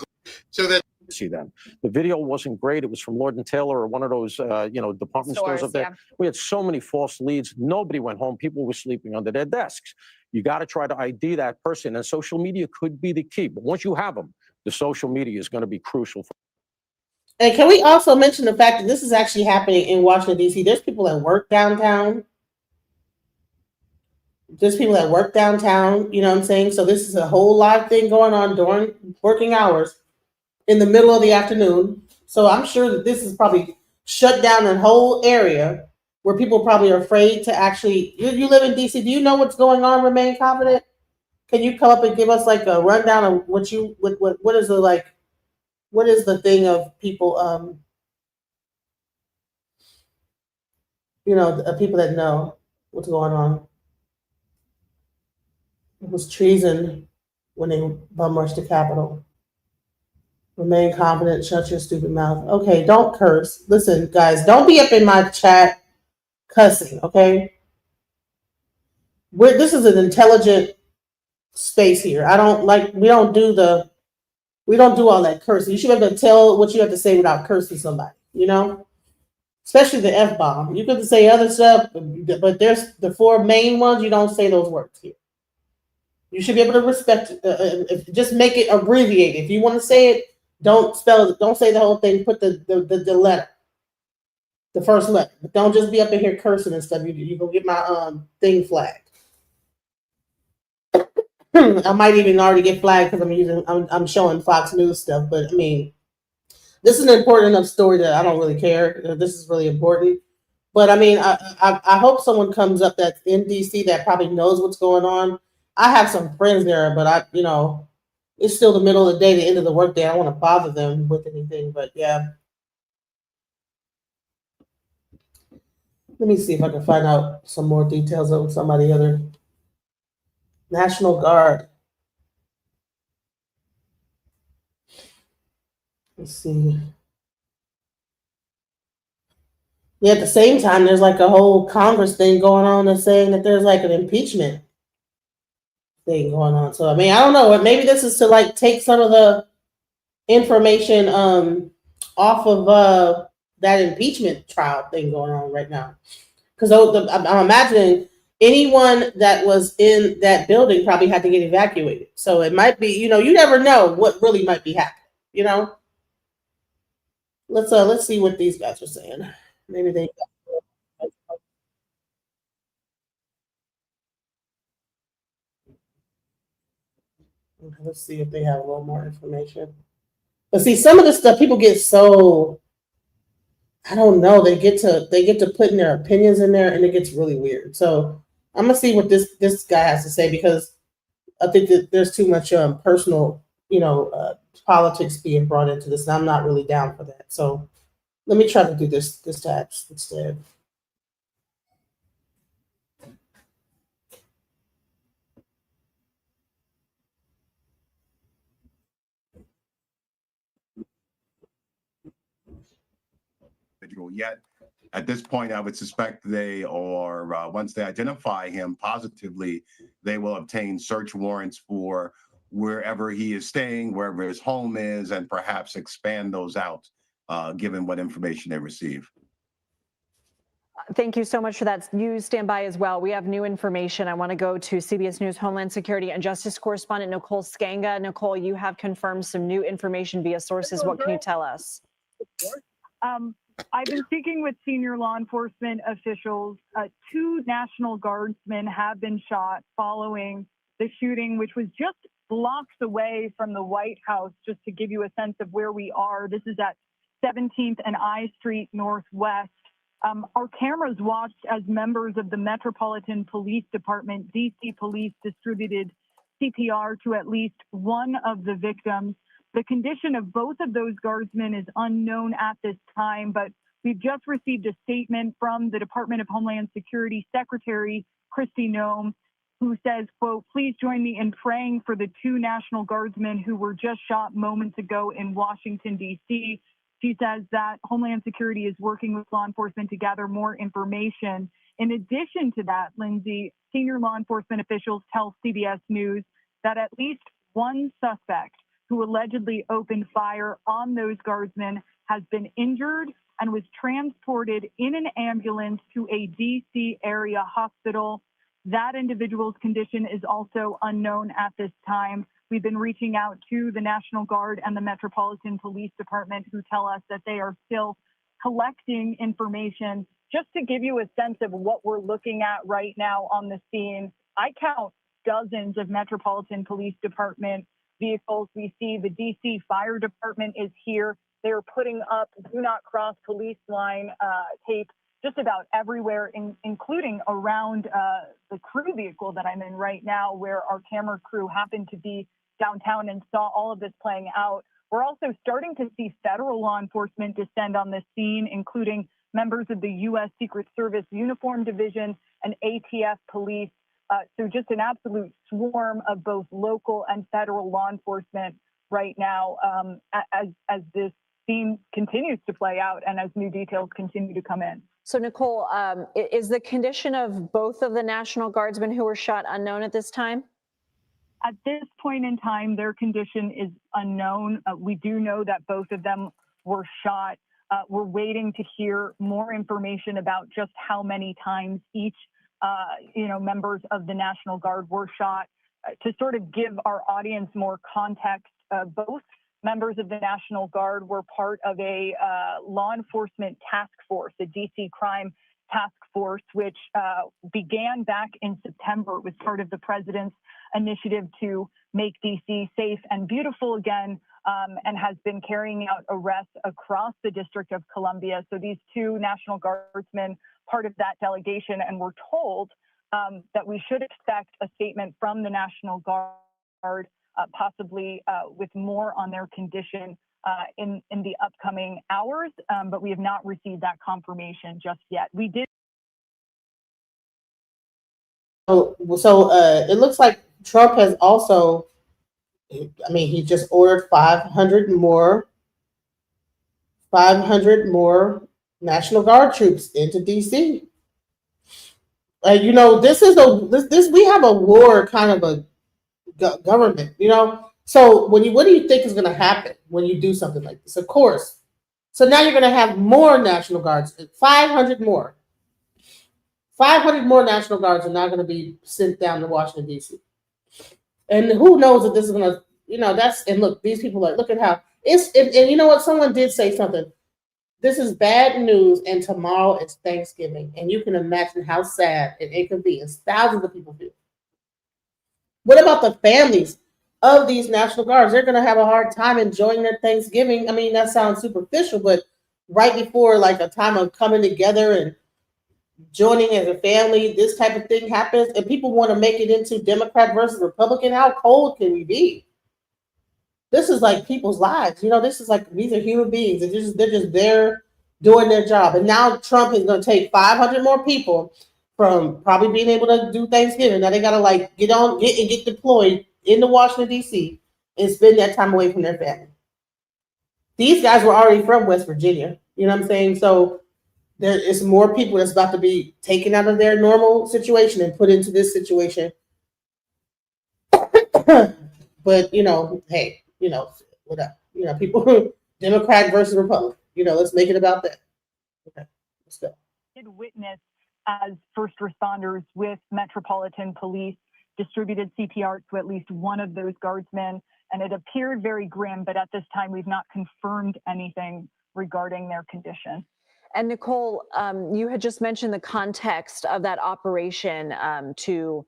So that see them. The video wasn't great. It was from Lord and Taylor or one of those, department stores up there. Yeah. We had so many false leads. Nobody went home. People were sleeping under their desks. You got to try to ID that person, and social media could be the key. But once you have them, the social media is going to be crucial. And can we also mention the fact that this is actually happening in Washington, D.C.? There's people that work downtown There's people that work downtown, you know what I'm saying? So this is a whole live thing going on during working hours in the middle of the afternoon. So I'm sure that this is probably shut down a whole area where people probably are afraid to actually. You live in DC. Do you know what's going on? Remain confident. Can you come up and give us like a rundown of what is the like? What is the thing of people? People that know what's going on. It was treason when they bum rushed the Capitol. Remain confident. Shut your stupid mouth. Okay, don't curse. Listen, guys, don't be up in my chat cussing. Okay, this is an intelligent space here. I don't like. We don't do all that cursing. You should be able to tell what you have to say without cursing somebody. You know, especially the F-bomb. You could say other stuff, but there's the four main ones. You don't say those words here. You should be able to respect it. Just make it abbreviated. If you want to say it, don't spell it. Don't say the whole thing. Put the letter, the first letter. But don't just be up in here cursing and stuff. You gonna get my thing flagged. I might even already get flagged because I'm showing Fox News stuff. But I mean, this is an important enough story that I don't really care. This is really important. But I mean, I hope someone comes up that's in DC that probably knows what's going on. I have some friends there, but it's still the middle of the day, the end of the workday. I don't want to bother them with anything, but yeah. Let me see if I can find out some more details on somebody other. National Guard. Let's see. Yeah, at the same time, there's like a whole Congress thing going on that's saying that there's like an impeachment thing going on. So I mean, I don't know. Maybe this is to like take some of the information off of that impeachment trial thing going on right now. Because I'm imagining anyone that was in that building probably had to get evacuated. So it might be, you never know what really might be happening. Let's see what these guys are saying. Maybe they. Let's see if they have a little more information. But see, some of the stuff people get so, I don't know, they get to putting their opinions in there and it gets really weird. So I'm gonna see what this guy has to say, because I think that there's too much personal, politics being brought into this, and I'm not really down for that. So let me try to do this tab instead. Yet at this point, I would suspect they are, once they identify him positively, they will obtain search warrants for wherever he is staying, wherever his home is, and perhaps expand those out, given what information they receive. Thank you so much for that. You stand by as well. We have new information. I want to go to CBS News Homeland Security and Justice correspondent Nicole Skanga. Nicole, you have confirmed some new information via sources. What can you tell us? I've been speaking with senior law enforcement officials. 2 National Guardsmen have been shot following the shooting, which was just blocks away from the White House, just to give you a sense of where we are. This is at 17th and I Street Northwest. Our cameras watched as members of the Metropolitan Police Department, DC Police, distributed CPR to at least one of the victims. The condition of both of those guardsmen is unknown at this time, but we've just received a statement from the Department of Homeland Security Secretary Kristi Noem, who says, quote, "Please join me in praying for the 2 National Guardsmen who were just shot moments ago in Washington, D.C." She says that Homeland Security is working with law enforcement to gather more information. In addition to that, Lindsay, senior law enforcement officials tell CBS News that at least one suspect who allegedly opened fire on those guardsmen has been injured and was transported in an ambulance to a DC area hospital. That individual's condition is also unknown at this time. We've been reaching out to the National Guard and the Metropolitan Police Department, who tell us that they are still collecting information. Just to give you a sense of what we're looking at right now on the scene, I count dozens of Metropolitan Police Department vehicles. We see the DC Fire Department is here. They're putting up do not cross police line tape just about everywhere, including around the crew vehicle that I'm in right now, where our camera crew happened to be downtown and saw all of this playing out. We're also starting to see federal law enforcement descend on the scene, including members of the U.S. Secret Service Uniform Division and ATF police. So just an absolute swarm of both local and federal law enforcement right now as this scene continues to play out and as new details continue to come in. So Nicole, is the condition of both of the National Guardsmen who were shot unknown at this time? At this point in time, their condition is unknown. We do know that both of them were shot. We're waiting to hear more information about just how many times each members of the National Guard were shot. To sort of give our audience more context, both members of the National Guard were part of a law enforcement task force, a DC crime task force, which began back in September. It was part of the president's initiative to make DC safe and beautiful again, and has been carrying out arrests across the District of Columbia. So these two National Guardsmen, part of that delegation, and we're told that we should expect a statement from the National Guard, possibly with more on their condition in the upcoming hours, but we have not received that confirmation just yet. We did. So it looks like Trump has also, he just ordered 500 more National Guard troops into DC. We have a war kind of a government, So what do you think is going to happen when you do something like this? Of course. So now you're going to have more National Guards, 500 more. 500 more National Guards are now going to be sent down to Washington, D.C. And who knows if this is going to, and look, these people look at how and you know what? Someone did say something. This is bad news, and tomorrow it's Thanksgiving. And you can imagine how sad and inconvenienced thousands of people feel. What about the families of these National Guards? They're going to have a hard time enjoying their Thanksgiving. That sounds superficial, but right before a time of coming together and joining as a family, this type of thing happens, and people want to make it into Democrat versus Republican. How cold can we be? This is like people's lives. This is these are human beings. They're just there doing their job. And now Trump is going to take 500 more people from probably being able to do Thanksgiving. Now they got to get deployed into Washington, D.C. and spend that time away from their family. These guys were already from West Virginia. You know what I'm saying? So there is more people that's about to be taken out of their normal situation and put into this situation. But, hey, whatever. People, Democrat versus Republican. Let's make it about that. Okay, let's go. Did witness as first responders with Metropolitan Police distributed CPR to at least one of those guardsmen, and it appeared very grim, but at this time we've not confirmed anything regarding their condition. And Nicole, you had just mentioned the context of that operation to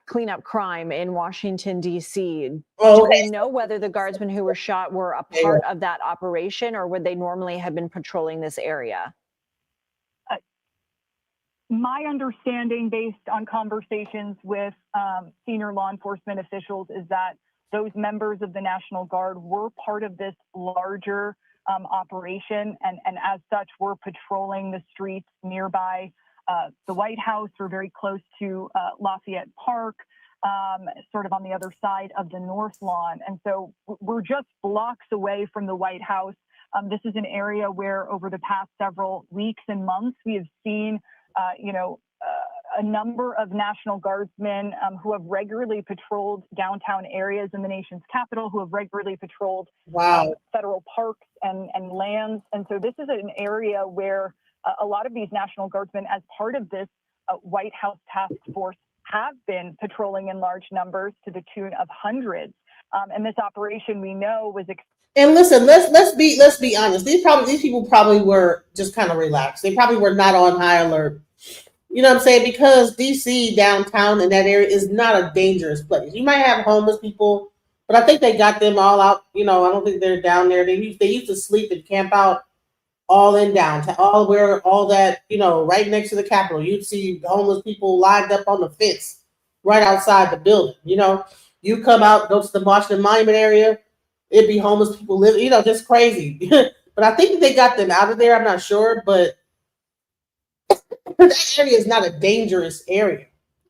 clean up crime in Washington, D.C. Do we know whether the guardsmen who were shot were a part of that operation, or would they normally have been patrolling this area? My understanding, based on conversations with senior law enforcement officials, is that those members of the National Guard were part of this larger operation, and as such were patrolling the streets nearby the White House. We're very close to Lafayette Park, sort of on the other side of the North Lawn. And so we're just blocks away from the White House. This is an area where over the past several weeks and months, we have seen, a number of National Guardsmen who have regularly patrolled downtown areas in the nation's capital, who have regularly patrolled federal parks and lands. And so this is an area where a lot of these National Guardsmen, as part of this White House task force, have been patrolling in large numbers to the tune of hundreds. And this operation, we know, was. And listen, let's be honest. These people probably were just kind of relaxed. They probably were not on high alert. You know what I'm saying? Because DC downtown in that area is not a dangerous place. You might have homeless people, but I think they got them all out. You know, I don't think they're down there. They used to sleep and camp out all in downtown, all where all that, you know, right next to the Capitol. You'd see homeless people lined up on the fence right outside the building. You know, you come out, go to the Washington Monument area, it'd be homeless people living, you know, just crazy. But I think they got them out of there. I'm not sure, but that area is not a dangerous area.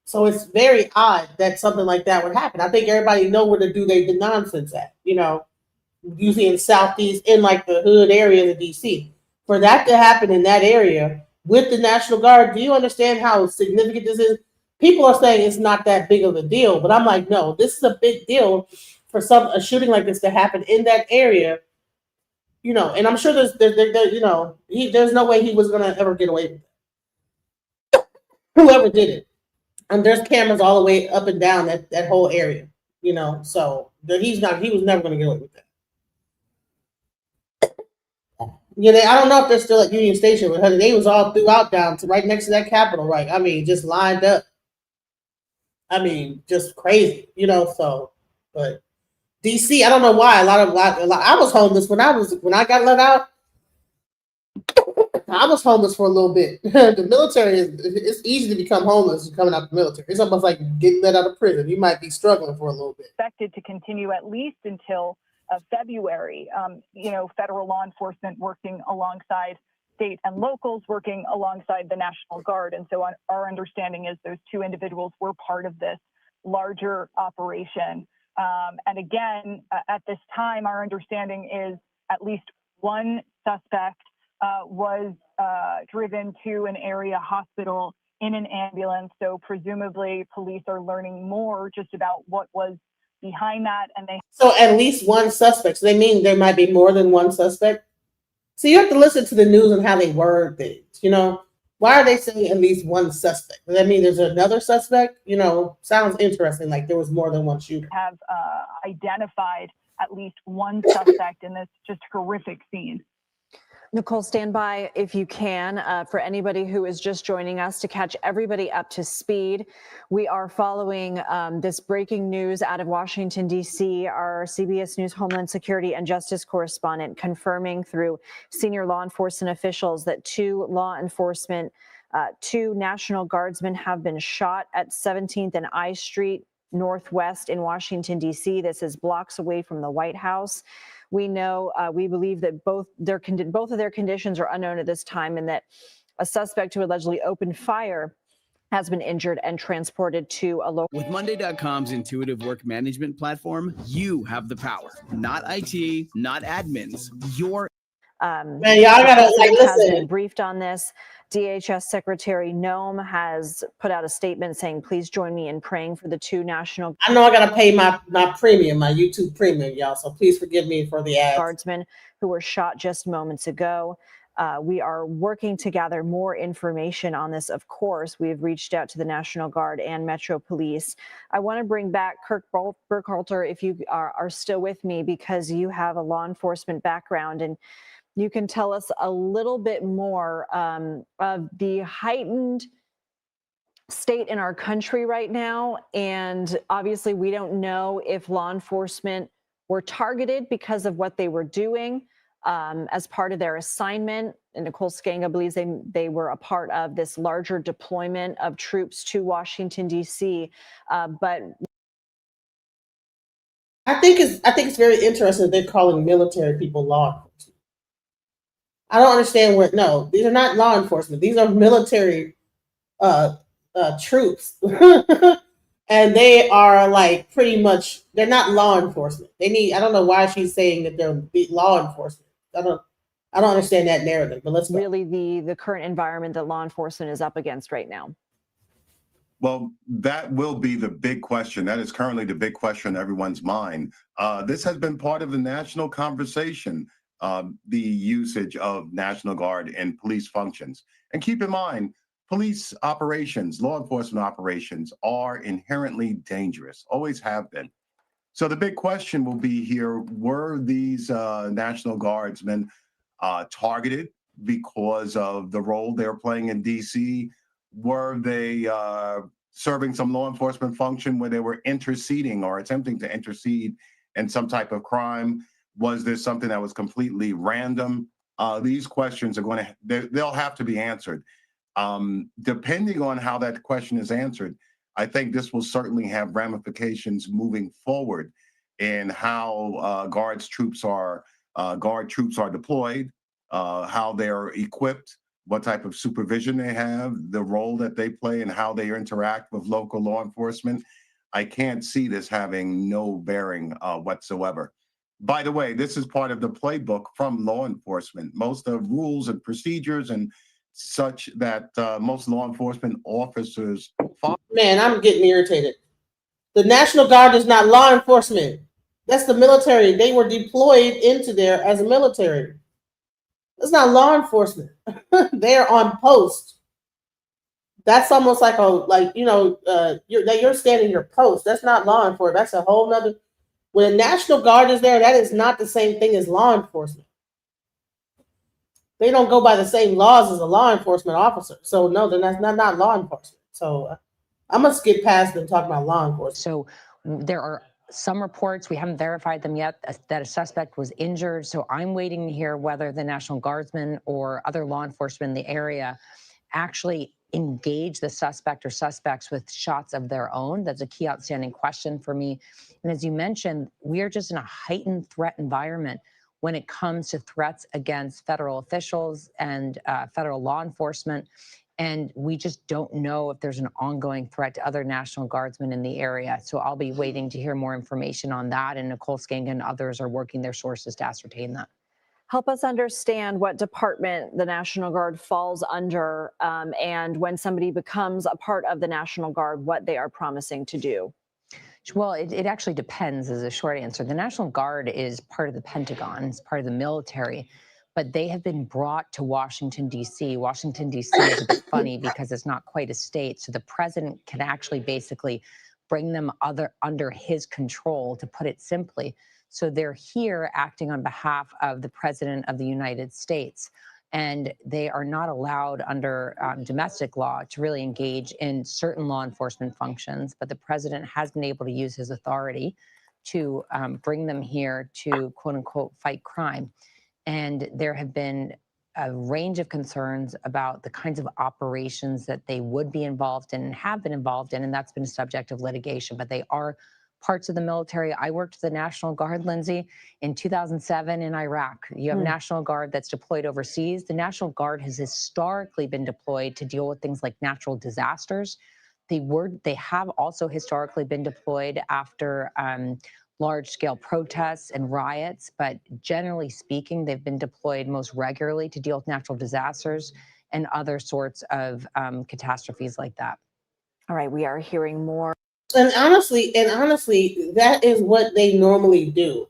So it's very odd that something like that would happen. I think everybody know where to do their nonsense at, you know, usually in Southeast, in like the hood areas of DC. For that to happen in that area with the National Guard, do you understand how significant this is? People are saying it's not that big of a deal, but I'm like, no, this is a big deal for a shooting like this to happen in that area. You know, and I'm sure you know, there's no way he was gonna ever get away with it. Whoever did it, and there's cameras all the way up and down that whole area. You know, so he was never gonna get away with that. Yeah, I don't know if they're still at Union Station, but honey, they was all throughout down to right next to that Capitol, right? I mean, just lined up. I mean, just crazy, you know. So, but DC, I don't know why. I was homeless when I got let out. I was homeless for a little bit. The military it's easy to become homeless coming out the military. It's almost like getting let out of prison. You might be struggling for a little bit. Expected to continue at least until February. You know, federal law enforcement working alongside state and locals, working alongside the National Guard. And so our understanding is those two individuals were part of this larger operation. And again, at this time, our understanding is at least one suspect was driven to an area hospital in an ambulance. So presumably police are learning more just about what was behind that. And So at least one suspect. So they mean there might be more than one suspect. So you have to listen to the news and how they word things. You know, why are they saying at least one suspect? Does that mean there's another suspect? You know, sounds interesting. Like there was more than one shooter. have identified at least one suspect in this just horrific scene. Nicole, stand by if you can for anybody who is just joining us to catch everybody up to speed. We are following this breaking news out of Washington, D.C. Our CBS News Homeland Security and Justice correspondent confirming through senior law enforcement officials that two National Guardsmen have been shot at 17th and I Street Northwest in Washington, D.C. This is blocks away from the White House. We know, we believe that both of their conditions are unknown at this time, and that a suspect who allegedly opened fire has been injured and transported to a local. With Monday.com's intuitive work management platform, you have the power. Not IT, not admins. Your Man, y'all gotta like has been listen. briefed on this. DHS Secretary Noem has put out a statement saying, please join me in praying for the two national I know I gotta pay my premium, my YouTube premium, y'all. So please forgive me for the ads. Guardsmen who were shot just moments ago. We are working to gather more information on this. Of course, we've reached out to the National Guard and Metro Police. I want to bring back Kirk Burkhalter, if you are still with me, because you have a law enforcement background and you can tell us a little bit more of the heightened state in our country right now. And obviously, we don't know if law enforcement were targeted because of what they were doing as part of their assignment. And Nicole Sganga believes they were a part of this larger deployment of troops to Washington, D.C. But I think it's very interesting that they're calling military people law enforcement. I don't understand no, these are not law enforcement. These are military troops. And they are like pretty much, they're not law enforcement. I don't know why she's saying that they're law enforcement. I don't understand that narrative, but let's go. Really the current environment that law enforcement is up against right now. Well, that will be the big question. That is currently the big question in everyone's mind. This has been part of the national conversation, the usage of National Guard and police functions. And keep in mind, police operations, law enforcement operations are inherently dangerous, always have been. So the big question will be here, were these National Guardsmen targeted because of the role they're playing in DC? Were they serving some law enforcement function where they were interceding or attempting to intercede in some type of crime? Was this something that was completely random? These questions are going to, they'll have to be answered. Depending on how that question is answered, I think this will certainly have ramifications moving forward in how guard troops are deployed, how they're equipped, what type of supervision they have, the role that they play, and how they interact with local law enforcement. I can't see this having no bearing whatsoever. By the way, this is part of the playbook from law enforcement. Most of rules and procedures and such that most law enforcement officers follow. Man, I'm getting irritated. The National Guard is not law enforcement. That's the military. They were deployed into there as a military. It's not law enforcement. They're on post. That's almost like you're standing your post. That's not law enforcement. That's a whole nother. When National Guard is there, that is not the same thing as law enforcement. They don't go by the same laws as a law enforcement officer. So no, they're not law enforcement. So I'm gonna skip past and talk about law enforcement. So there are some reports, we haven't verified them yet, that a suspect was injured. So I'm waiting to hear whether the National Guardsmen or other law enforcement in the area actually engage the suspect or suspects with shots of their own. That's a key outstanding question for me. And as you mentioned, we are just in a heightened threat environment when it comes to threats against federal officials and federal law enforcement. And we just don't know if there's an ongoing threat to other National Guardsmen in the area. So I'll be waiting to hear more information on that. And Nicole Skanga and others are working their sources to ascertain that. Help us understand what department the National Guard falls under, and when somebody becomes a part of the National Guard, what they are promising to do. Well, it actually depends is a short answer. The National Guard is part of the Pentagon, it's part of the military, but they have been brought to Washington, D.C. Washington, D.C. is a bit funny because it's not quite a state. So the president can actually basically bring them under his control, to put it simply. So they're here acting on behalf of the President of the United States. And they are not allowed under domestic law to really engage in certain law enforcement functions. But the president has been able to use his authority to bring them here to, quote unquote, fight crime. And there have been a range of concerns about the kinds of operations that they would be involved in and have been involved in. And that's been a subject of litigation. But they are parts of the military. I worked the National Guard, Lindsay, in 2007 in Iraq. You have National Guard that's deployed overseas. The National Guard has historically been deployed to deal with things like natural disasters. They have also historically been deployed after large-scale protests and riots, but generally speaking, they've been deployed most regularly to deal with natural disasters and other sorts of catastrophes like that. All right, we are hearing more. And honestly, that is what they normally do.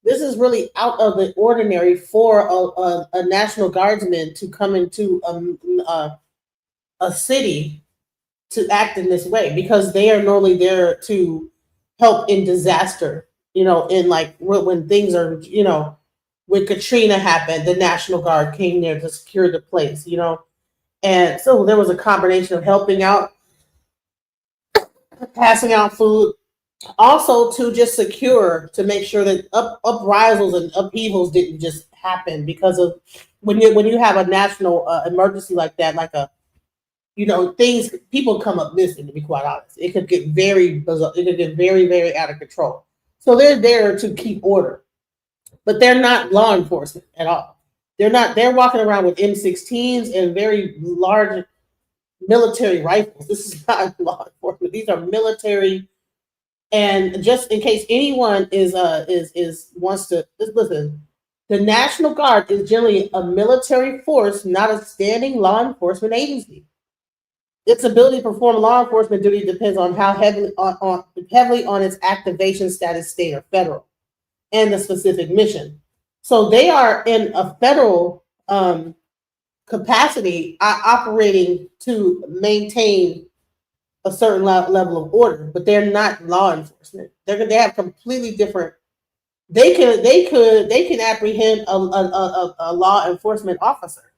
This is really out of the ordinary for a National Guardsman to come into a city to act in this way, because they are normally there to help in disaster, in like when things are, when Katrina happened, the National Guard came there to secure the place, and so there was a combination of helping out, passing out food, also to just to make sure that uprisals and upheavals didn't just happen because of when you have a national emergency like that, like people come up missing, to be quite honest. It could get very bizarre. It could get very, very out of control. So they're there to keep order, but they're not law enforcement at all. They're walking around with M16s and very large military rifles. This is not law enforcement. These are military. And just in case anyone wants to listen, the National Guard is generally a military force, not a standing law enforcement agency. Its ability to perform law enforcement duty depends on how heavily on its activation status, state or federal, and the specific mission. So they are in a federal capacity, operating to maintain a certain level of order, but they're not law enforcement. They have completely different. They can apprehend a law enforcement officer.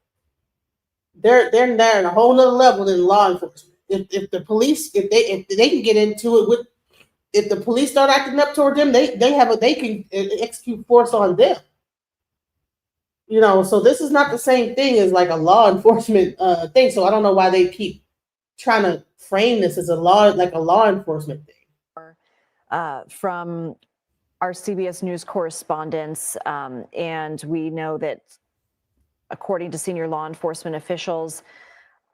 they're in a whole nother level than law enforcement. If the police, if they can get into it with, if the police start acting up toward them, they can execute force on them. You know, so this is not the same thing as like a law enforcement thing. So I don't know why they keep trying to frame this as a law enforcement thing. From our CBS News correspondents, and we know that according to senior law enforcement officials,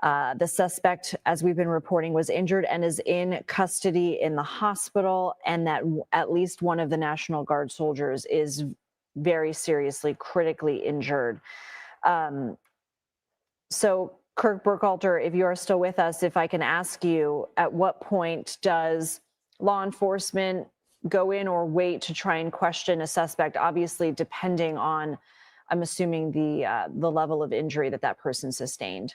the suspect, as we've been reporting, was injured and is in custody in the hospital, and that at least one of the National Guard soldiers is very seriously, critically injured. So, Kirk Burkhalter, if you are still with us, if I can ask you, at what point does law enforcement go in or wait to try and question a suspect, obviously depending on, I'm assuming, the level of injury that person sustained?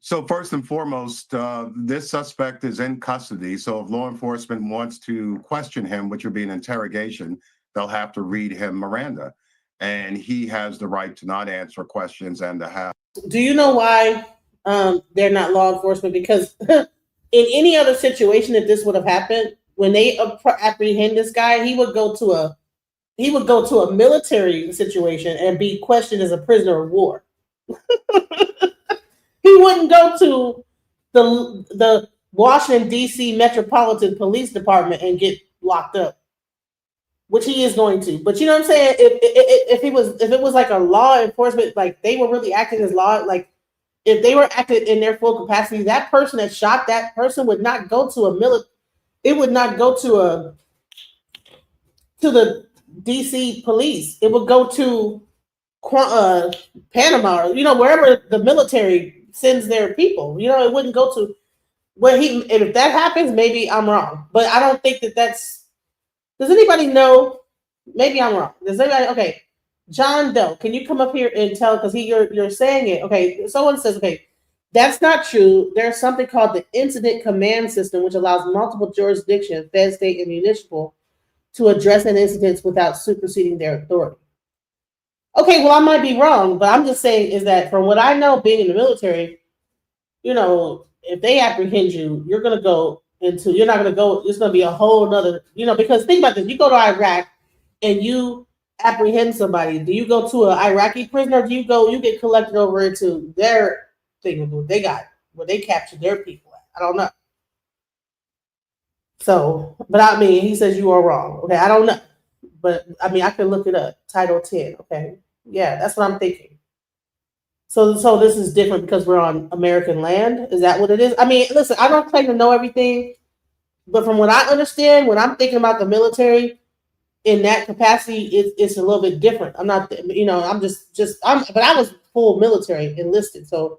So first and foremost, this suspect is in custody. So if law enforcement wants to question him, which would be an interrogation, they'll have to read him Miranda. And he has the right to not answer questions and to have. Do you know why they're not law enforcement? Because in any other situation, if this would have happened, when they apprehend this guy, he would go to a military situation and be questioned as a prisoner of war. He wouldn't go to the Washington, D.C. Metropolitan Police Department and get locked up, which he is going to. But you know what I'm saying? If it was like a law enforcement, like they were really acting as law, like if they were acting in their full capacity, that person that shot that person would not go to it would not go to the DC police. It would go to Panama, or, you know, wherever the military sends their people. You know, it wouldn't go to where he. And if that happens, maybe I'm wrong, but I don't think that's. Does anybody know? Maybe I'm wrong. Does anybody? Okay, John Doe, can you come up here and tell? Because you're saying it. Okay, someone says, okay, that's not true. There's something called the Incident Command System, which allows multiple jurisdictions, fed, state, and municipal, to address an incident without superseding their authority. Okay, well, I might be wrong, but I'm just saying is that from what I know, being in the military, you know, if they apprehend you, you're not going to go, it's going to be a whole nother, you know, because think about this, you go to Iraq and you apprehend somebody. Do you go to an Iraqi prisoner, or do you get collected over into their thing, where they capture their people at? I don't know. So, but I mean, he says you are wrong. Okay, I don't know. But I mean, I can look it up. Title 10. Okay. Yeah, that's what I'm thinking. So this is different because we're on American land. Is that what it is? I mean, listen, I don't claim to know everything, but from what I understand, when I'm thinking about the military in that capacity, it's a little bit different. I'm not, you know, but I was full military enlisted. So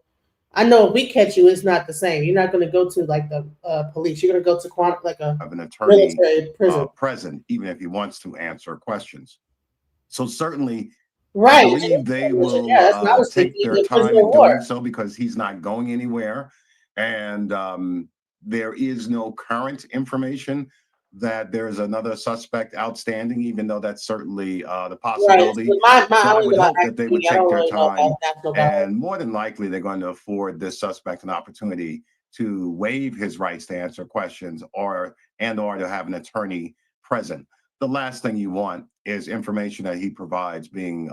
I know if we catch you, it's not the same. You're not going to go to like the police. You're going to go to like an attorney military prison. Present, even if he wants to answer questions. So certainly, right. I believe they will take their time in doing so because he's not going anywhere, and there is no current information that there's another suspect outstanding, even though that's certainly the possibility. Right. So I would hope that they would take their time, and more than likely they're going to afford this suspect an opportunity to waive his rights to answer questions or to have an attorney present. The last thing you want is information that he provides being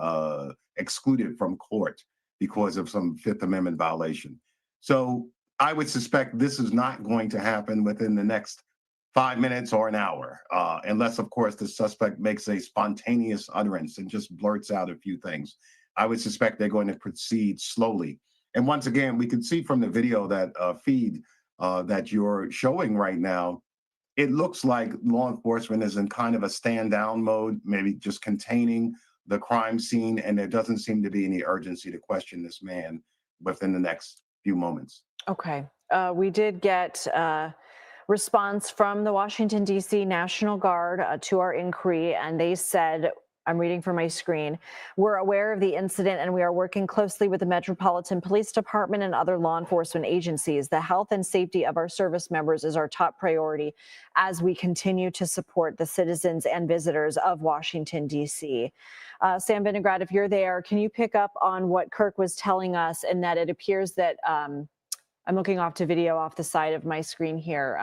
excluded from court because of some Fifth Amendment violation. So I would suspect this is not going to happen within the next 5 minutes or an hour, unless, of course, the suspect makes a spontaneous utterance and just blurts out a few things. I would suspect they're going to proceed slowly. And once again, we can see from the video that feed that you're showing right now, it looks like law enforcement is in kind of a stand down mode, maybe just containing the crime scene, and there doesn't seem to be any urgency to question this man within the next few moments. Okay. We did get response from the Washington, D.C. National Guard to our inquiry, and they said I'm reading from my screen. We're aware of the incident and we are working closely with the Metropolitan Police Department and other law enforcement agencies. The health and safety of our service members is our top priority as we continue to support the citizens and visitors of Washington, D.C. Sam Vinograd, if you're there, can you pick up on what Kirk was telling us, and that it appears that I'm looking off to video off the side of my screen here,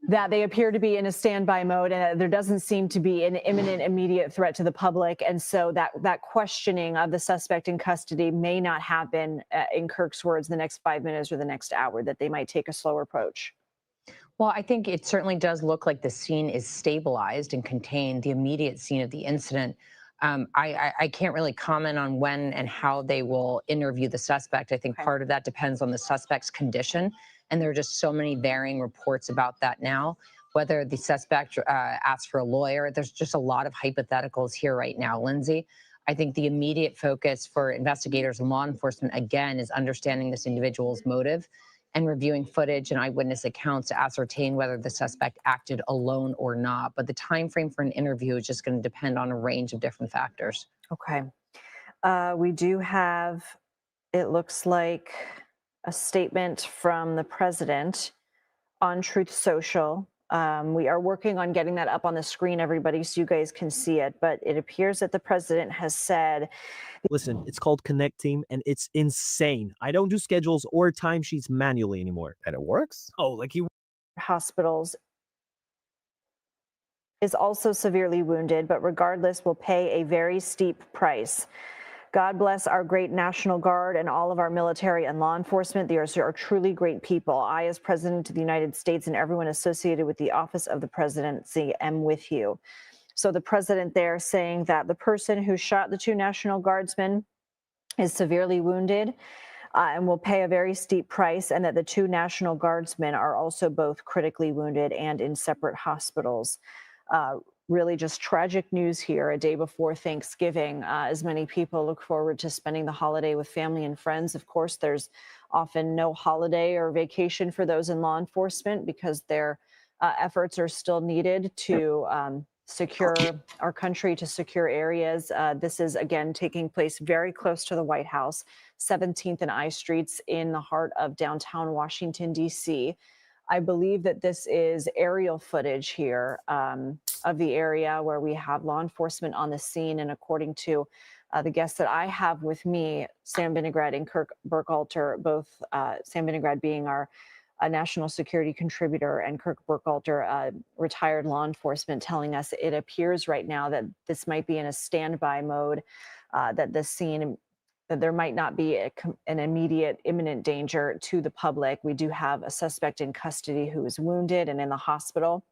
that they appear to be in a standby mode and there doesn't seem to be an imminent immediate threat to the public. And so that questioning of the suspect in custody may not happen, in Kirk's words, the next 5 minutes or the next hour, that they might take a slower approach. Well, I think it certainly does look like the scene is stabilized and contained, the immediate scene of the incident. I can't really comment on when and how they will interview the suspect. I think part of that depends on the suspect's condition. And there are just so many varying reports about that now, whether the suspect asks for a lawyer. There's just a lot of hypotheticals here right now, Lindsay. I think the immediate focus for investigators and law enforcement, again, is understanding this individual's motive and reviewing footage and eyewitness accounts to ascertain whether the suspect acted alone or not. But the time frame for an interview is just going to depend on a range of different factors. Okay. We do have, it looks like, a statement from the president on Truth Social. We are working on getting that up on the screen, everybody, so you guys can see it. But it appears that the president has said, listen, it's called Connect Team, and it's insane. I don't do schedules or timesheets manually anymore. And it works? Oh, like you. Hospitals is also severely wounded, but regardless will pay a very steep price. God bless our great National Guard and all of our military and law enforcement. They are truly great people. I, as President of the United States, and everyone associated with the office of the presidency, am with you. So the president there saying that the person who shot the 2 National Guardsmen is severely wounded and will pay a very steep price, and that the 2 National Guardsmen are also both critically wounded and in separate hospitals. Really just tragic news here a day before Thanksgiving, as many people look forward to spending the holiday with family and friends. Of course, there's often no holiday or vacation for those in law enforcement because their efforts are still needed to secure our country, to secure areas. This is, again, taking place very close to the White House, 17th and I Streets in the heart of downtown Washington, D.C. I believe that this is aerial footage here of the area where we have law enforcement on the scene. And according to the guests that I have with me, Sam Vinograd and Kirk Burkhalter, both Sam Vinograd being our national security contributor and Kirk Burkhalter, retired law enforcement, telling us it appears right now that this might be in a standby mode, that this scene, that there might not be an immediate imminent danger to the public. We do have a suspect in custody who is wounded and in the hospital.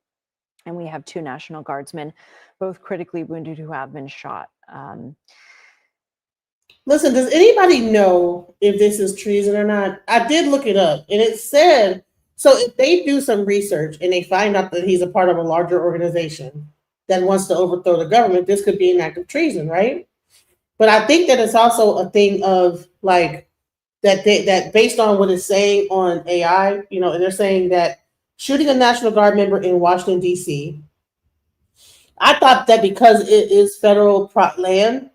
And we have 2 National Guardsmen, both critically wounded, who have been shot. Listen, does anybody know if this is treason or not? I did look it up, and it said, so if they do some research and they find out that he's a part of a larger organization that wants to overthrow the government, this could be an act of treason, right? But I think that it's also a thing of like that based on what it's saying on AI, you know, and they're saying that shooting a National Guard member in Washington, D.C. I thought that because it is federal land,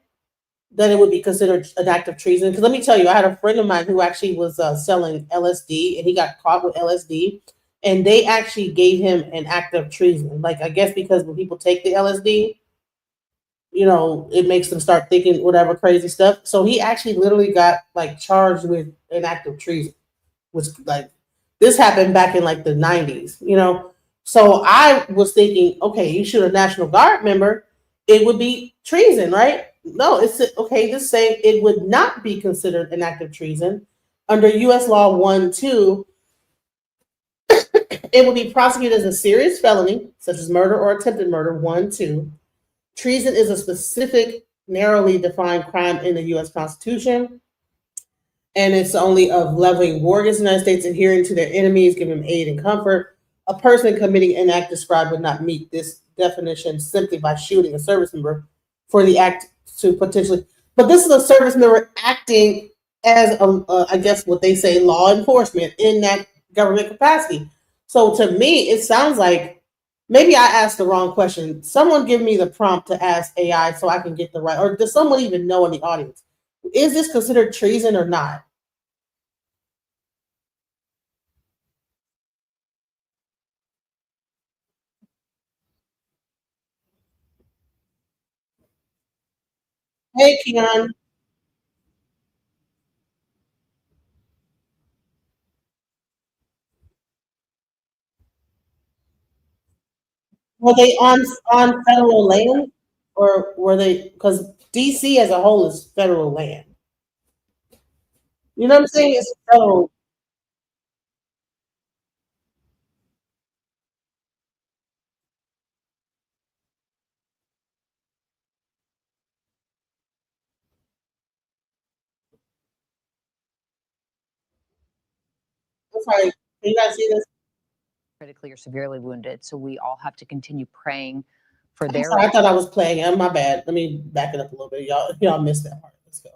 that it would be considered an act of treason. Because let me tell you, I had a friend of mine who actually was selling LSD, and he got caught with LSD, and they actually gave him an act of treason. Like, I guess because when people take the LSD, you know, it makes them start thinking whatever crazy stuff. So he actually literally got like charged with an act of treason, which like this happened back in like the 90s, you know. So I was thinking, okay, you shoot a National Guard member, it would be treason, right? No, it's okay. This saying it would not be considered an act of treason under U.S. Law 1-2. It would be prosecuted as a serious felony, such as murder or attempted murder. 1-2. Treason is a specific, narrowly defined crime in the U.S. Constitution, and it's only of leveling war against the United States, adhering to their enemies, giving them aid and comfort. A person committing an act described would not meet this definition simply by shooting a service member for the act to potentially. But this is a service member acting as, I guess what they say, law enforcement in that government capacity. So to me, it sounds like maybe I asked the wrong question. Someone give me the prompt to ask AI so I can get the right, or does someone even know in the audience? Is this considered treason or not? Hey, Keon. Were they on federal land, or were they? Because DC as a whole is federal land. You know what I'm saying? It's federal. I'm sorry. Can you guys see this? Critically or severely wounded. So we all have to continue praying for I'm their. sorry, I thought I was playing. My bad. Let me back it up a little bit. Y'all missed that part. Let's go.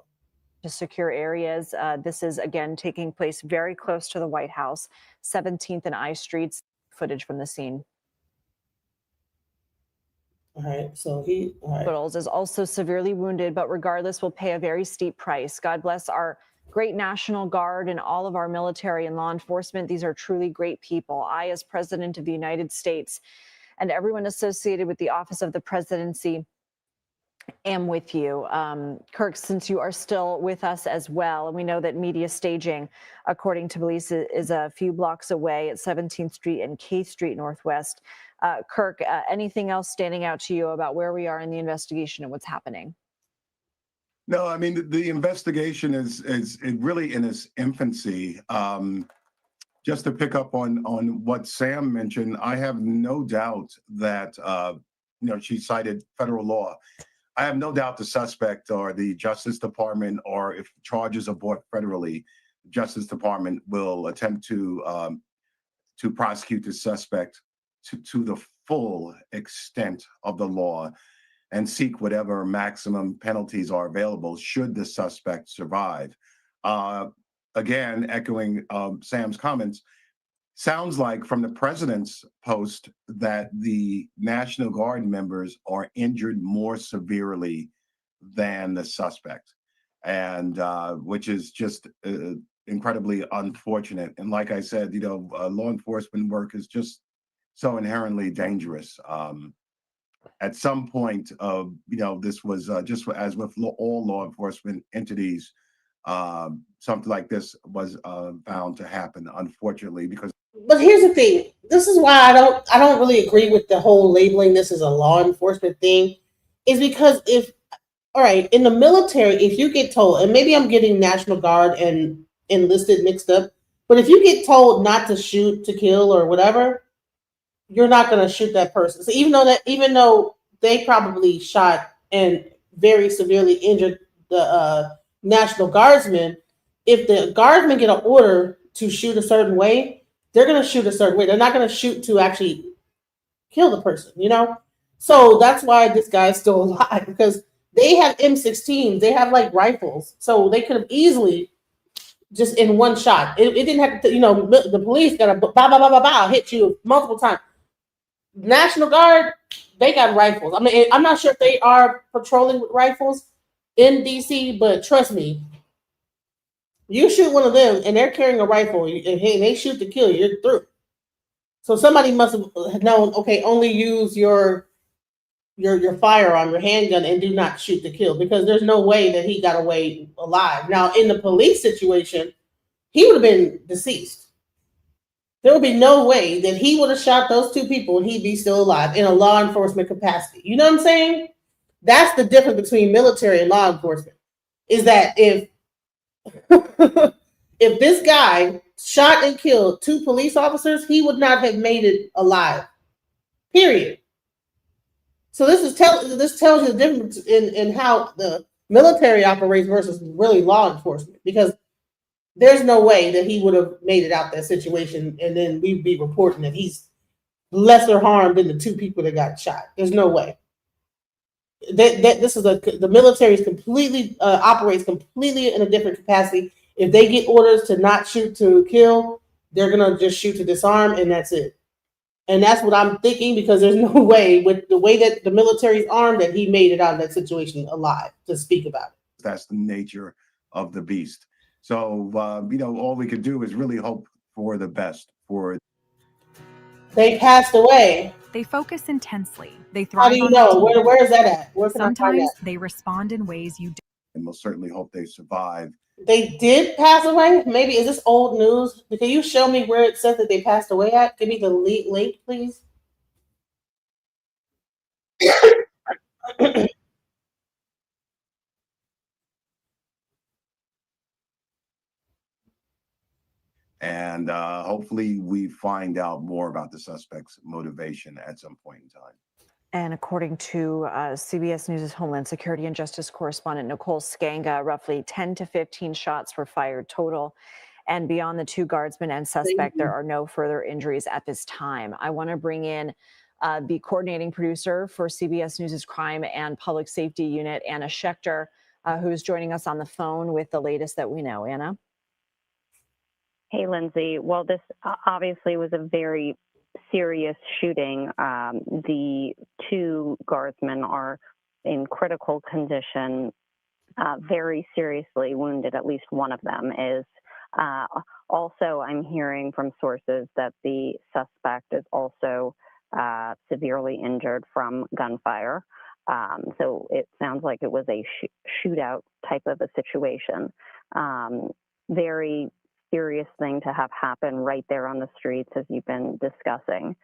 To secure areas. This is again taking place very close to the White House, 17th and I Streets. Footage from the scene. All right, so he Hospitals is also severely wounded, but regardless will pay a very steep price. God bless our great National Guard and all of our military and law enforcement. These are truly great people. I, as President of the United States, and everyone associated with the Office of the Presidency, am with you. Kirk, since you are still with us as well, and we know that media staging, according to police, is a few blocks away at 17th Street and K Street Northwest. Kirk, anything else standing out to you about where we are in the investigation and what's happening? No, I mean, the investigation is really in its infancy. Just to pick up on what Sam mentioned, I have no doubt that, she cited federal law. I have no doubt the suspect or the Justice Department, or if charges are brought federally, the Justice Department will attempt to prosecute the suspect to the full extent of the law and seek whatever maximum penalties are available should the suspect survive. Again, echoing Sam's comments, sounds like from the president's post that the National Guard members are injured more severely than the suspect, and which is just incredibly unfortunate. And like I said, law enforcement work is just so inherently dangerous. At some point, this was just as with all law enforcement entities, something like this was bound to happen, unfortunately, because. But here's the thing. This is why I don't really agree with the whole labeling this as a law enforcement thing, is because all right, in the military, if you get told, and maybe I'm getting National Guard and enlisted mixed up, but if you get told not to shoot to kill or whatever, you're not going to shoot that person. So even though they probably shot and very severely injured the National Guardsmen, if the guardsmen get an order to shoot a certain way, they're going to shoot a certain way. They're not going to shoot to actually kill the person, So that's why this guy's still alive, because they have M16s. They have like rifles. So they could have easily just in one shot. It didn't have to, the police got to hit you multiple times. National Guard, they got rifles. I mean, I'm not sure if they are patrolling with rifles in DC, but trust me, you shoot one of them and they're carrying a rifle and they shoot to kill you, you're through. So somebody must have known, okay, only use your firearm, your handgun, and do not shoot to kill, because there's no way that he got away alive. Now, in the police situation, he would have been deceased. There would be no way that he would have shot those two people and he'd be still alive in a law enforcement capacity. You know what I'm saying? That's the difference between military and law enforcement, is that if this guy shot and killed two police officers, he would not have made it alive. Period. So this tells you the difference in how the military operates versus really law enforcement, because there's no way that he would have made it out that situation and then we'd be reporting that he's lesser harmed than the two people that got shot. There's no way. The military is completely operates completely in a different capacity. If they get orders to not shoot to kill, they're gonna just shoot to disarm, and that's it. And that's what I'm thinking, because there's no way, with the way that the military's armed, that he made it out of that situation alive to speak about it. That's the nature of the beast. So, all we could do is really hope for the best for. They passed away. They focus intensely. They How thrive do you on know? routine. Where is that at? Where can I find Sometimes that? they respond in ways you don't. And we'll certainly hope they survive. They did pass away? Maybe, is this old news? Can you show me where it says that they passed away at? Give me the link, please. And hopefully we find out more about the suspect's motivation at some point in time. And according to CBS News' Homeland Security and Justice correspondent Nicole Skanga, roughly 10 to 15 shots were fired total. And beyond the 2 guardsmen and suspect, there are no further injuries at this time. I want to bring in the coordinating producer for CBS News' Crime and Public Safety Unit, Anna Schechter, who's joining us on the phone with the latest that we know. Anna? Hey, Lindsay. Well, this obviously was a very serious shooting. The 2 guardsmen are in critical condition, very seriously wounded. At least one of them is. Also, I'm hearing from sources that the suspect is also severely injured from gunfire. So it sounds like it was a shootout type of a situation. Very serious thing to have happen right there on the streets, as you've been discussing.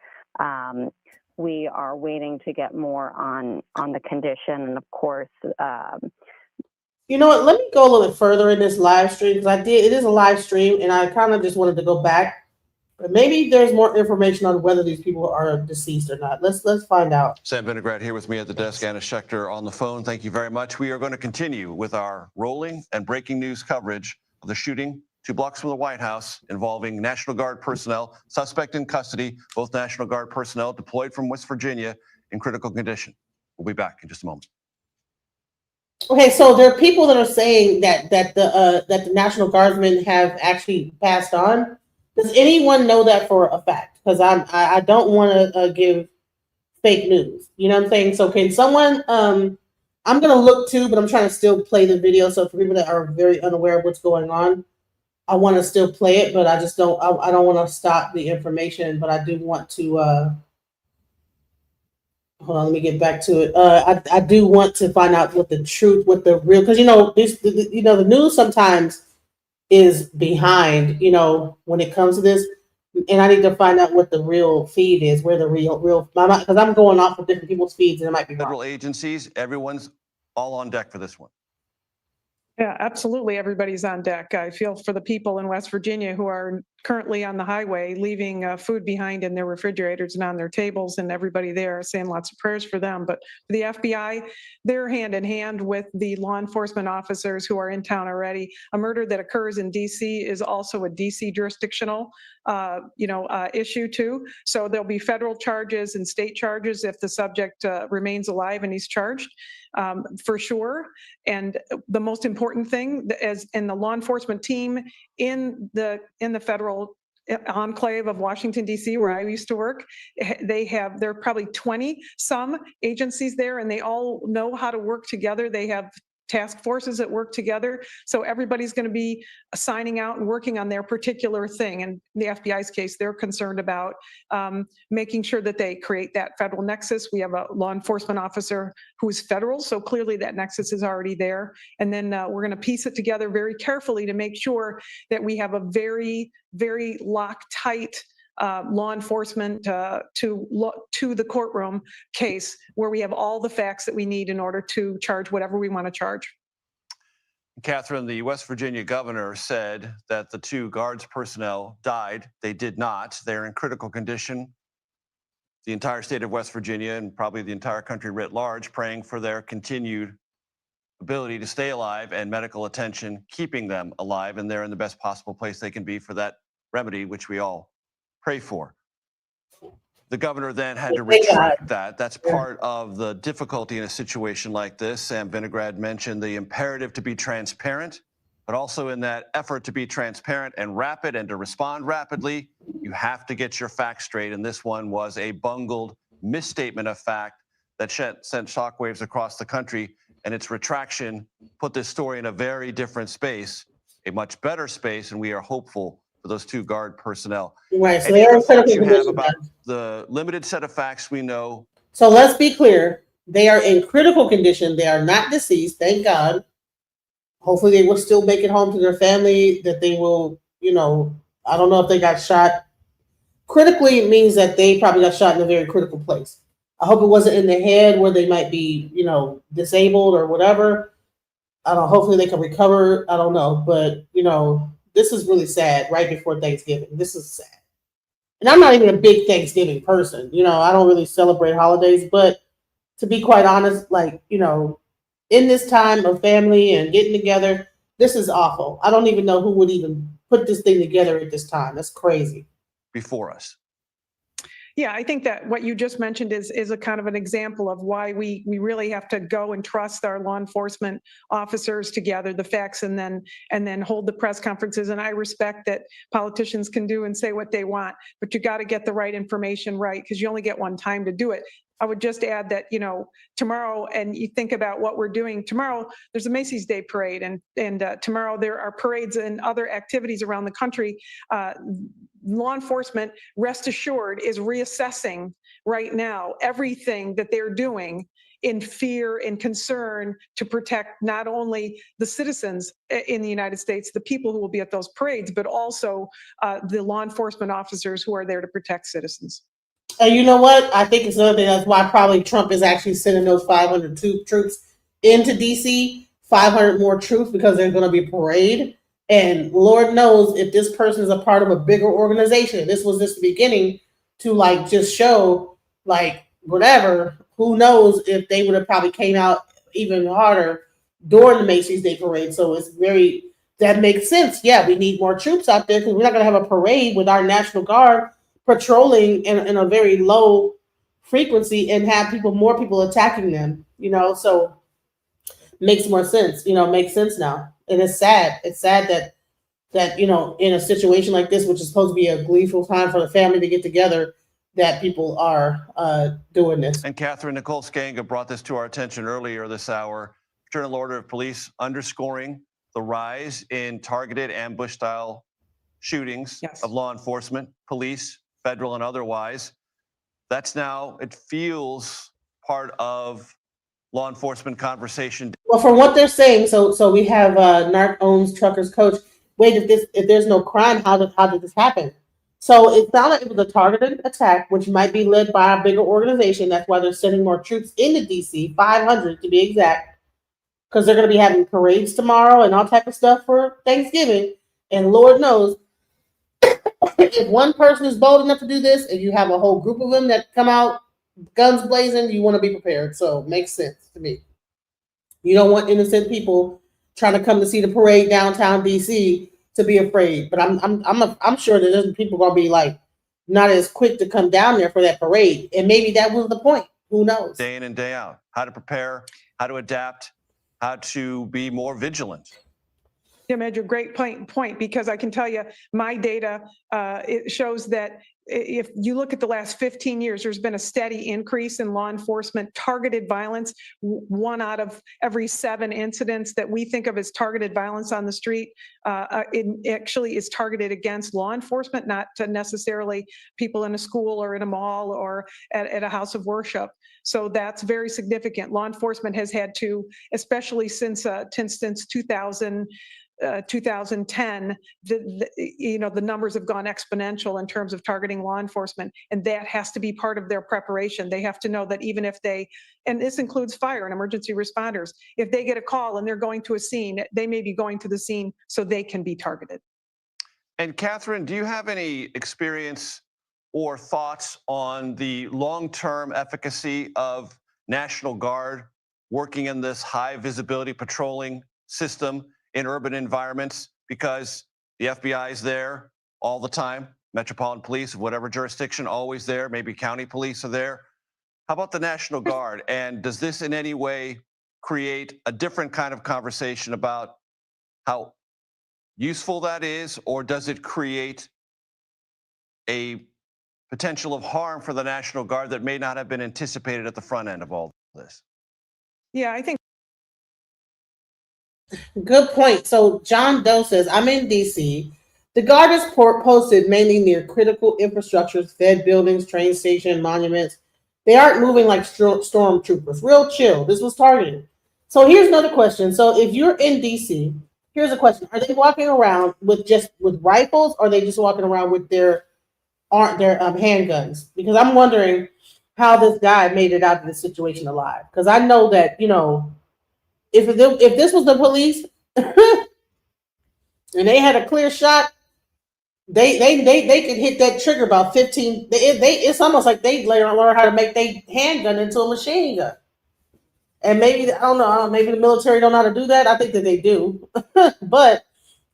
We are waiting to get more on the condition, and of course, You know what? Let me go a little bit further in this live stream, because it is a live stream, and I kind of just wanted to go back. But maybe there's more information on whether these people are deceased or not. Let's find out. Sam Vinograd here with me at the desk. Anna Schechter on the phone. Thank you very much. We are going to continue with our rolling and breaking news coverage of the shooting 2 blocks from the White House involving National Guard personnel, suspect in custody, both National Guard personnel deployed from West Virginia in critical condition. We'll be back in just a moment. Okay, so there are people that are saying that the National Guardsmen have actually passed on. Does anyone know that for a fact? Because I don't want to give fake news. You know what I'm saying? So can someone? I'm gonna look too, but I'm trying to still play the video. So for people that are very unaware of what's going on, I want to still play it, but I just don't. I don't want to stop the information, but I do want to. Hold on, let me get back to it. I do want to find out what the truth, what the real, because the news sometimes is behind, when it comes to this, and I need to find out what the real feed is, where the real, because I'm going off of different people's feeds, and it might be wrong. Federal agencies, everyone's all on deck for this one. Yeah, absolutely. Everybody's on deck. I feel for the people in West Virginia who are currently on the highway, leaving food behind in their refrigerators and on their tables, and everybody there saying lots of prayers for them. But for the FBI, they're hand in hand with the law enforcement officers who are in town already. A murder that occurs in D.C. is also a D.C. jurisdictional, issue too. So there'll be federal charges and state charges if the subject remains alive and he's charged. For sure. And the most important thing is in the law enforcement team in the federal enclave of Washington, D.C., where I used to work, there are probably 20 some agencies there, and they all know how to work together. They have task forces that work together. So everybody's going to be signing out and working on their particular thing. And in the FBI's case, they're concerned about making sure that they create that federal nexus. We have a law enforcement officer who's federal, so clearly that nexus is already there. And then we're going to piece it together very carefully to make sure that we have a very, very Loctite law enforcement to the courtroom case where we have all the facts that we need in order to charge whatever we want to charge. Catherine, the West Virginia governor said that the 2 guards personnel died. They did not. They're in critical condition. The entire state of West Virginia and probably the entire country writ large praying for their continued ability to stay alive and medical attention, keeping them alive, and they're in the best possible place they can be for that remedy, which we all pray for. The governor then had to retract that. That's part of the difficulty in a situation like this. Sam Vinograd mentioned the imperative to be transparent but also in that effort to be transparent and rapid and to respond rapidly, you have to get your facts straight. And this one was a bungled misstatement of fact that sent shockwaves across the country. And its retraction put this story in a very different space, a much better space, and we are hopeful for those 2 Guard personnel. Right. So Any they are other in thoughts critical you have condition. about the limited set of facts we know? So let's be clear. They are in critical condition. They are not deceased, thank God. Hopefully they will still make it home to their family, that they will, I don't know if they got shot. Critically means that they probably got shot in a very critical place. I hope it wasn't in the head where they might be, disabled or whatever. I don't know. Hopefully they can recover. I don't know. But, this is really sad right before Thanksgiving. This is sad. And I'm not even a big Thanksgiving person. I don't really celebrate holidays, but to be quite honest, in this time of family and getting together, this is awful. I don't even know who would even put this thing together at this time. That's crazy. Before us. Yeah, I think that what you just mentioned is a kind of an example of why we really have to go and trust our law enforcement officers to gather the facts and then hold the press conferences. And I respect that politicians can do and say what they want, but you got to get the right information right, because you only get one time to do it. I would just add that, tomorrow, and you think about what we're doing tomorrow, there's a Macy's Day Parade, and tomorrow there are parades and other activities around the country. Law enforcement, rest assured, is reassessing right now everything that they're doing in fear and concern to protect not only the citizens in the United States, the people who will be at those parades, but also the law enforcement officers who are there to protect citizens. And you know what? I think it's another thing. That's why probably Trump is actually sending those 500 troops into D.C., 500 more troops, because there's going to be a parade. And Lord knows if this person is a part of a bigger organization. This was just the beginning to just show whatever. Who knows if they would have probably came out even harder during the Macy's Day Parade. So that makes sense. Yeah, we need more troops out there because we're not going to have a parade with our National Guard patrolling in a very low frequency and have more people attacking them, so makes more sense, makes sense now. And it's sad. It's sad that, in a situation like this, which is supposed to be a gleeful time for the family to get together, that people are doing this. And Catherine Nicole Skanga brought this to our attention earlier this hour. Fraternal Order of Police underscoring the rise in targeted ambush-style shootings of law enforcement, police, federal and otherwise. That's now, it feels, part of law enforcement conversation. Well, from what they're saying, so we have Narc owns truckers coach. Wait, if there's no crime, how did this happen? So it sounded like it was a targeted attack, which might be led by a bigger organization. That's why they're sending more troops into DC, 500 to be exact, because they're going to be having parades tomorrow and all type of stuff for Thanksgiving. And Lord knows, if one person is bold enough to do this, and you have a whole group of them that come out guns blazing, you want to be prepared. So it makes sense to me. You don't want innocent people trying to come to see the parade downtown DC to be afraid. But I'm sure that there's people going to be not as quick to come down there for that parade, and maybe that was the point. Who knows? Day in and day out, how to prepare, how to adapt, how to be more vigilant. Yeah, Major, great point, because I can tell you my data, it shows that if you look at the last 15 years, there's been a steady increase in law enforcement targeted violence. 1 out of every 7 incidents that we think of as targeted violence on the street, it actually is targeted against law enforcement, not necessarily people in a school or in a mall or at a house of worship. So that's very significant. Law enforcement has had to, especially since 2010, the numbers have gone exponential in terms of targeting law enforcement, and that has to be part of their preparation. They have to know that even if and this includes fire and emergency responders, if they get a call and they're going to a scene, they may be going to the scene so they can be targeted. And Catherine, do you have any experience or thoughts on the long-term efficacy of National Guard working in this high visibility patrolling system in urban environments? Because the FBI is there all the time, Metropolitan Police, whatever jurisdiction, always there, maybe county police are there. How about the National Guard? And does this in any way create a different kind of conversation about how useful that is, or does it create a potential of harm for the National Guard that may not have been anticipated at the front end of all this? Yeah, I think Good point. So John Doe says, I'm in DC. The Guard is posted mainly near critical infrastructures, fed buildings, train station, monuments. They aren't moving like stormtroopers. Real chill. This was targeted. So here's another question. So if you're in DC, here's a question. Are they walking around with rifles, or are they just walking around with their handguns? Because I'm wondering how this guy made it out of this situation alive. Because I know that, if this was the police and they had a clear shot, they could hit that trigger about 15. It's almost like they learn how to make their handgun into a machine gun. And maybe, I don't know, maybe the military don't know how to do that. I think that they do. But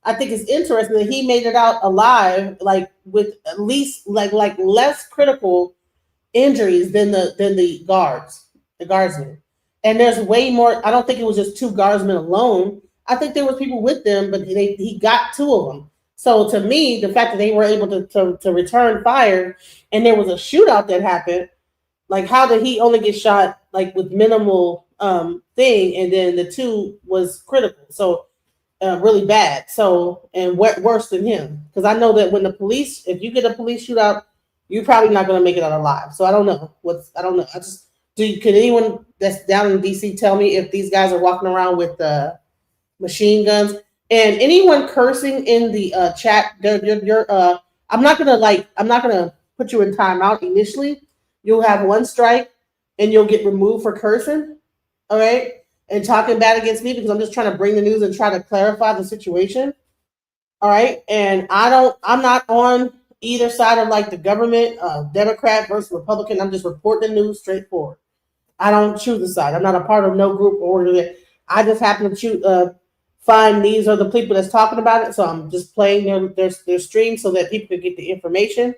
I think it's interesting that he made it out alive, like with at least like less critical injuries than the guardsmen. And there's way more. I don't think it was just 2 guardsmen alone. I think there was people with them, but he got 2 of them. So to me, the fact that they were able to return fire and there was a shootout that happened, like how did he only get shot like with minimal thing, and then the 2 was critical, so really bad. So and worse than him, because I know that when if you get a police shootout, you're probably not going to make it out alive. So I don't know. Can anyone that's down in DC tell me if these guys are walking around with machine guns? And anyone cursing in the chat, I'm not gonna put you in timeout initially. You'll have 1 strike, and you'll get removed for cursing. All right, and talking bad against me, because I'm just trying to bring the news and try to clarify the situation. All right, and I'm not on either side of like the government, Democrat versus Republican. I'm just reporting the news straightforward. I don't choose a side. I'm not a part of no group or organization. I just happen to find these are the people that's talking about it. So I'm just playing their stream so that people can get the information.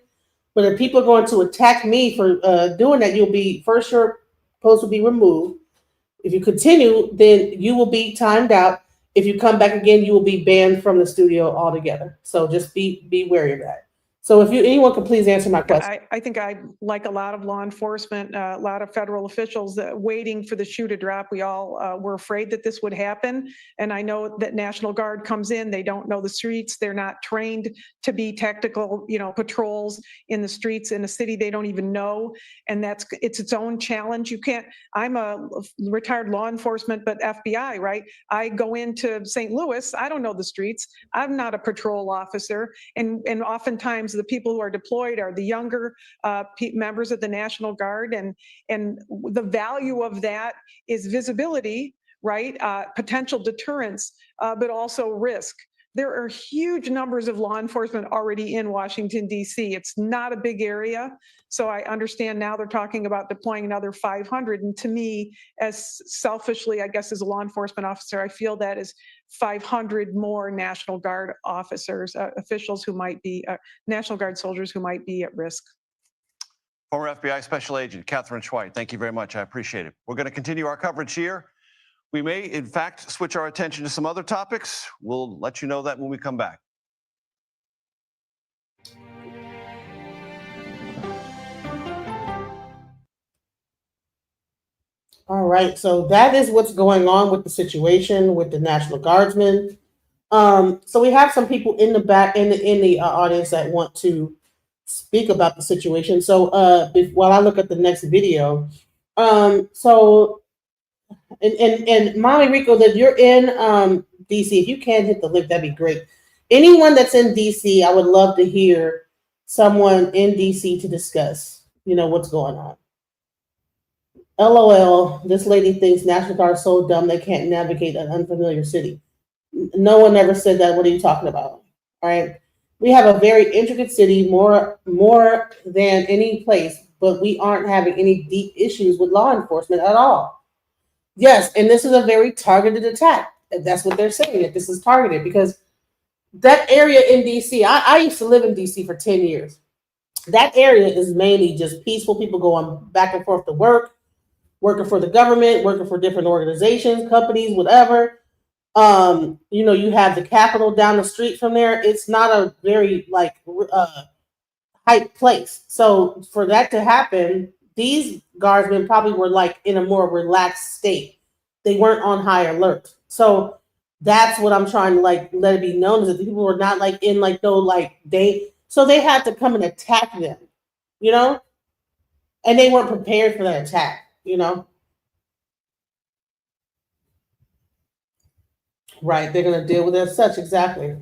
But if people are going to attack me for doing that, you'll be first, your post will be removed. If you continue, then you will be timed out. If you come back again, you will be banned from the studio altogether. So just be wary of that. So if anyone could please answer my question. I think I, like a lot of law enforcement, a lot of federal officials waiting for the shoe to drop. We all were afraid that this would happen. And I know that National Guard comes in, they don't know the streets. They're not trained to be tactical, patrols in the streets in a city they don't even know. And it's its own challenge. I'm a retired law enforcement, but FBI, right? I go into St. Louis, I don't know the streets. I'm not a patrol officer. And oftentimes the people who are deployed are the younger members of the National Guard, and the value of that is visibility, right? Potential deterrence, but also risk. There are huge numbers of law enforcement already in Washington, D.C. It's not a big area. So I understand now they're talking about deploying another 500. And to me, as selfishly, I guess, as a law enforcement officer, I feel that is 500 more National Guard officers, officials who might be, National Guard soldiers who might be at risk. Former FBI Special Agent Catherine Schweit, thank you very much. I appreciate it. We're going to continue our coverage here. We may, in fact, switch our attention to some other topics. We'll let you know that when we come back. All right, so that is what's going on with the situation with the National Guardsmen. So we have some people in the back in the audience that want to speak about the situation. So while I look at the next video, and Mommy Rico, that you're in DC, if you can hit the link, that'd be great. Anyone that's in DC, I would love to hear someone in DC to discuss, what's going on. LOL, this lady thinks National Guard is so dumb they can't navigate an unfamiliar city. No one ever said that. What are you talking about? All right. We have a very intricate city, more than any place, but we aren't having any deep issues with law enforcement at all. Yes, and this is a very targeted attack. That's what they're saying, that this is targeted, because that area in DC, I used to live in DC for 10 years. That area is mainly just peaceful people going back and forth to work, working for the government, working for different organizations, companies, whatever. You have the Capitol down the street from there. It's not a very like hype place. So for that to happen, these guardsmen probably were like in a more relaxed state. They weren't on high alert. So that's what I'm trying to like let it be known is that the people were not like in like no like so they had to come and attack them, and they weren't prepared for that attack. Right, they're gonna deal with it as such, exactly.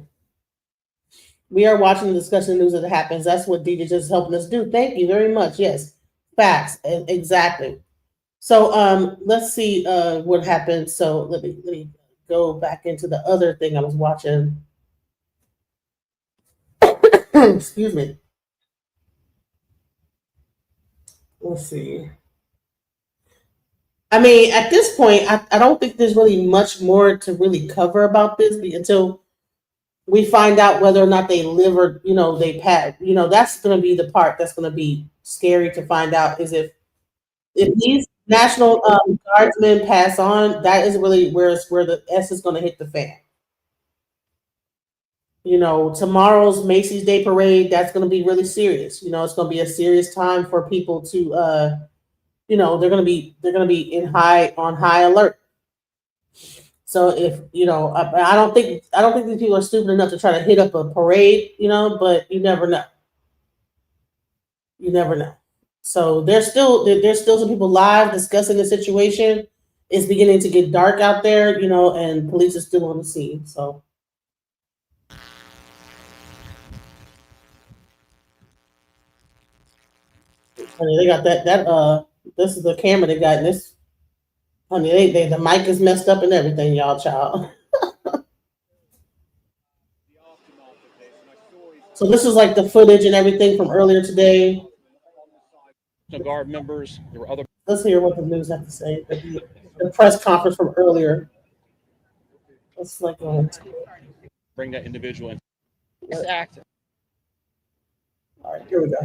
We are watching the discussion news as it happens. That's what DJ just helping us do. Thank you very much. Yes, facts, exactly. So let's see what happened. So let me go back into the other thing I was watching. Excuse me. Let's see. I mean, at this point, I don't think there's really much more to really cover about this until we find out whether or not they live or, they pass. That's going to be the part that's going to be scary to find out is if these National Guardsmen pass on, that is really where the S is going to hit the fan. Tomorrow's Macy's Day Parade, that's going to be really serious. It's going to be a serious time for people to, they're going to be on high alert. So if I don't think these people are stupid enough to try to hit up a parade, but you never know. You never know. So there's still some people live discussing the situation. It's beginning to get dark out there, and police are still on the scene. So. Honey, they got that this is the camera they got in this. Honey, the mic is messed up and everything, y'all, child. So this is like the footage and everything from earlier today. Guard members, there were other. Let's hear what the news have to say. The press conference from earlier. Let's like bring that individual in. This act. All right, here we go.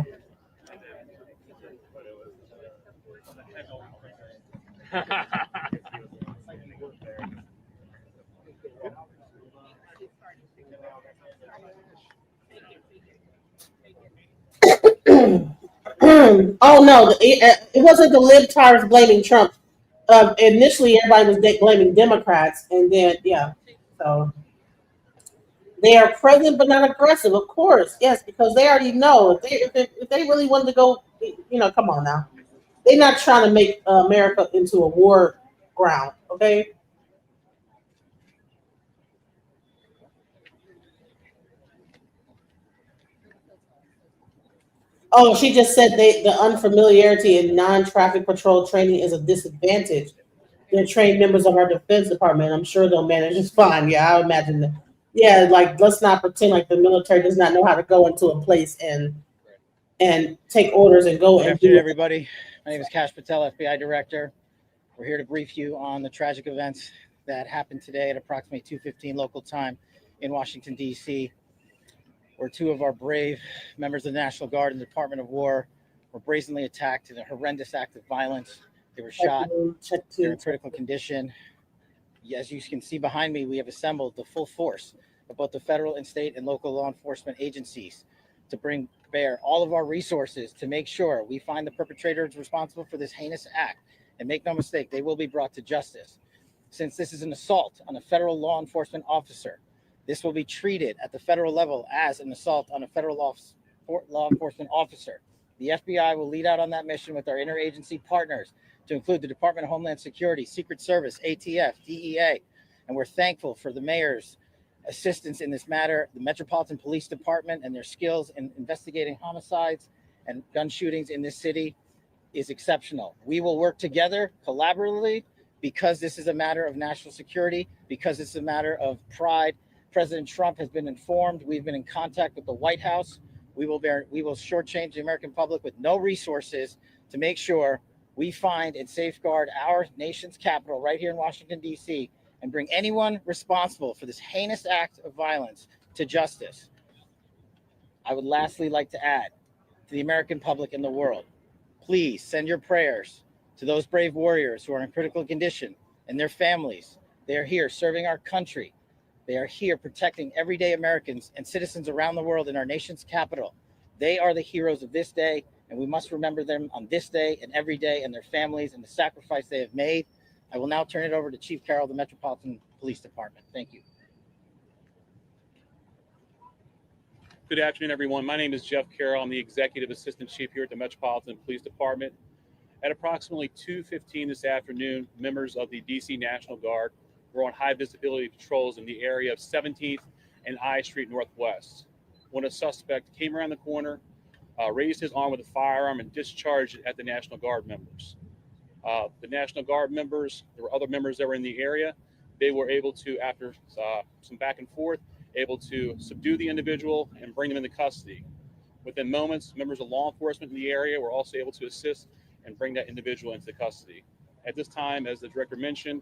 Oh no, it wasn't the libtards blaming Trump. Initially, everybody was blaming Democrats, and then so they are present but not aggressive. Of course, yes, because they already know if they really wanted to go, come on now. They're not trying to make America into a war ground, okay? Oh, she just said the unfamiliarity in non-traffic patrol training is a disadvantage. They're trained members of our Defense Department. I'm sure they'll manage just fine. Yeah, I would imagine that. Yeah, like let's not pretend like the military does not know how to go into a place and take orders and go Good and afternoon, do it. everybody. My name is Kash Patel, FBI Director. We're here to brief you on the tragic events that happened today at approximately 2:15 local time in Washington, D.C., where two of our brave members of the National Guard and the Department of War were brazenly attacked in a horrendous act of violence. They were shot. They're in critical condition. As you can see behind me, we have assembled the full force of both the federal and state and local law enforcement agencies to bring bear all of our resources to make sure we find the perpetrators responsible for this heinous act. And make no mistake, they will be brought to justice. Since this is an assault on a federal law enforcement officer, this will be treated at the federal level as an assault on a federal law enforcement officer. The FBI will lead out on that mission with our interagency partners, to include the Department of Homeland Security, Secret Service, ATF, DEA. And we're thankful for the mayor's assistance in this matter, the Metropolitan Police Department and their skills in investigating homicides and gun shootings in this city is exceptional. We will work together collaboratively because this is a matter of national security, because it's a matter of pride. President Trump has been informed. We've been in contact with the White House. We will shortchange the American public with no resources to make sure we find and safeguard our nation's capital right here in Washington, D.C., and bring anyone responsible for this heinous act of violence to justice. I would lastly like to add to the American public and the world, please send your prayers to those brave warriors who are in critical condition and their families They are here serving our country. They are here protecting everyday Americans and citizens around the world in our nation's capital. They are the heroes of this day, and we must remember them on this day and every day, and their families and the sacrifice they have made. I will now turn it over to Chief Carroll of the Metropolitan Police Department. Thank you. Good afternoon, everyone. My name is Jeff Carroll. I'm the Executive Assistant Chief here at the Metropolitan Police Department. At approximately 2:15 this afternoon, members of the DC National Guard were on high visibility patrols in the area of 17th and I Street Northwest when a suspect came around the corner, raised his arm with a firearm, and discharged it at the National Guard members. The National Guard members, there were other members that were in the area. They were able to, after some back and forth, able to subdue the individual and bring them into custody. Within moments, members of law enforcement in the area were also able to assist and bring that individual into custody. At this time, as the director mentioned,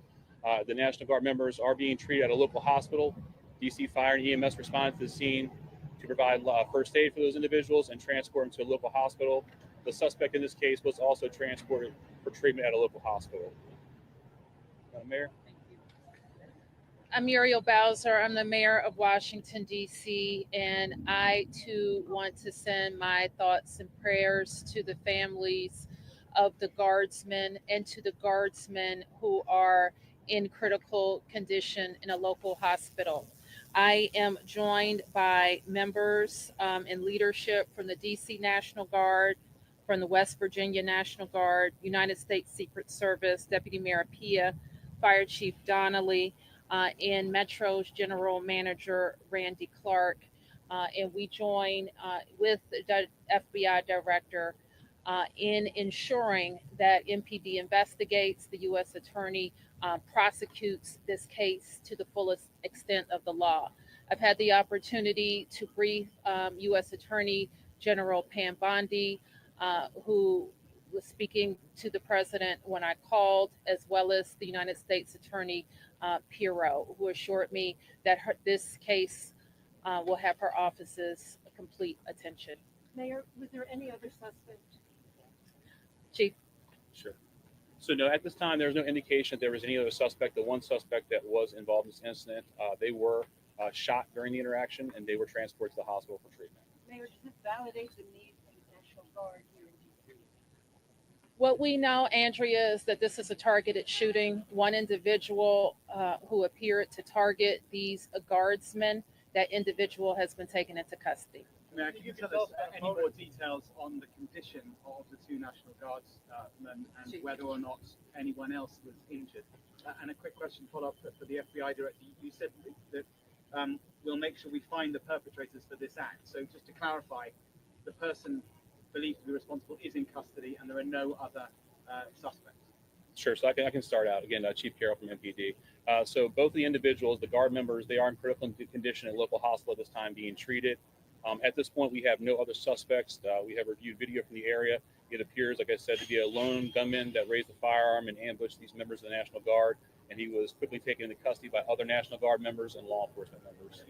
the National Guard members are being treated at a local hospital. DC Fire and EMS responded to the scene to provide first aid for those individuals and transport them to a local hospital. The suspect in this case was also transported for treatment at a local hospital. Mayor? I'm Muriel Bowser. I'm the mayor of Washington, D.C., and I too want to send my thoughts and prayers to the families of the guardsmen and to the guardsmen who are in critical condition in a local hospital. I am joined by members and leadership from the D.C. National Guard, from the West Virginia National Guard, United States Secret Service, Deputy Mayor Pia, Fire Chief Donnelly, and Metro's General Manager Randy Clark, and we join with the FBI Director in ensuring that MPD investigates, the U.S. Attorney prosecutes this case to the fullest extent of the law. I've had the opportunity to brief U.S. Attorney General Pam Bondi, who was speaking to the president when I called, as well as the United States Attorney Pirro, who assured me that this case will have her office's complete attention. Mayor, was there any other suspect? Chief? Sure. So no, at this time, there was no indication that there was any other suspect. The one suspect that was involved in this incident, they were shot during the interaction, and they were transported to the hospital for treatment. Mayor, does this validate the need for the National Guard here in D.C.? What we know, Andrea, is that this is a targeted shooting. One individual who appeared to target these guardsmen, that individual has been taken into custody. Mayor, can you tell us any more details on the condition of the two National Guardsmen and whether or not anyone else was injured? And a quick question follow-up for the FBI Director. You said that we'll make sure we find the perpetrators for this act. So just to clarify, the person believed to be responsible is in custody and there are no other suspects. Sure. So I can start out again. Chief Carroll from MPD. So both the individuals, the guard members, they are in critical condition at local hospital at this time, being treated. At this point, we have no other suspects. We have reviewed video from the area. It appears, like I said, to be a lone gunman that raised a firearm and ambushed these members of the National Guard, and he was quickly taken into custody by other National Guard members and law enforcement members.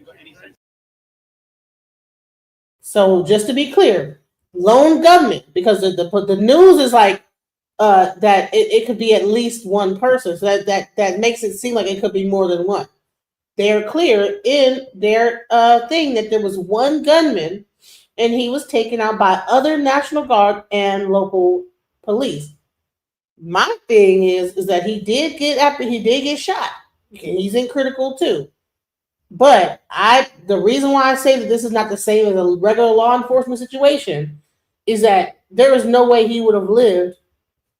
So just to be clear, lone gunman, because the news is like that it could be at least one person. So that makes it seem like it could be more than one. They're clear in their thing that there was one gunman and he was taken out by other National Guard and local police. My thing is that he did get shot. He's in critical too. But the reason why I say that this is not the same as a regular law enforcement situation is that there is no way he would have lived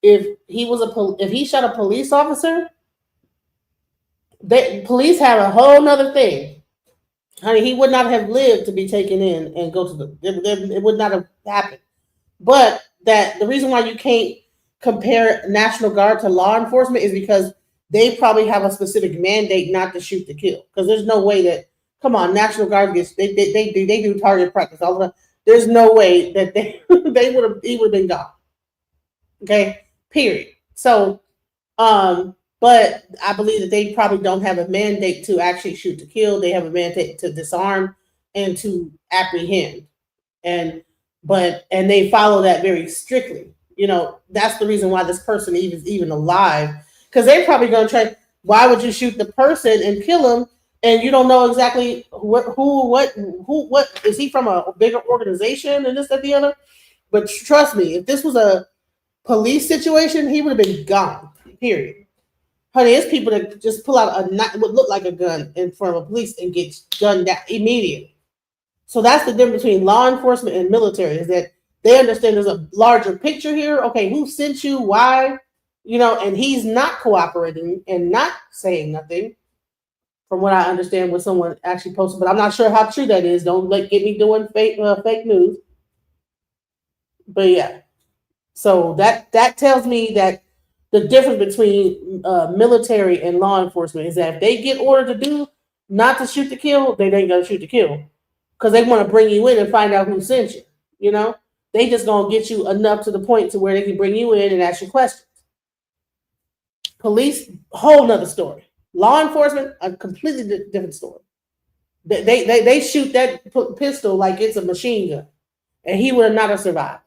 if he shot a police officer. Police have a whole nother thing. I mean, he would not have lived to be taken in and go to it would not have happened. But that the reason why you can't compare National Guard to law enforcement is because they probably have a specific mandate not to shoot to kill. Because there's no way that, come on, National Guard they do target practice all the time. There's no way that he would have been gone. Okay, period. So, but I believe that they probably don't have a mandate to actually shoot to kill. They have a mandate to disarm and to apprehend. And they follow that very strictly. You know, that's the reason why this person is even alive. Because they're probably going to try. Why would you shoot the person and kill him? And you don't know exactly what is he from a bigger organization and this, that, the other? But trust me, if this was a police situation, he would have been gone. Period. Honey, there's people that just pull out what look like a gun in front of police and get gunned down immediately. So that's the difference between law enforcement and military, is that they understand there's a larger picture here. Okay, who sent you? Why? And he's not cooperating and not saying nothing, from what I understand, what someone actually posted. But I'm not sure how true that is. Don't get me doing fake news. But yeah, so that tells me that the difference between military and law enforcement is that if they get ordered to do not to shoot to kill, they ain't gonna shoot to kill, because they want to bring you in and find out who sent you. They just gonna get you enough to the point to where they can bring you in and ask you questions. Police, whole nother story. Law enforcement, a completely different story. They shoot that pistol like it's a machine gun, and he would not have survived.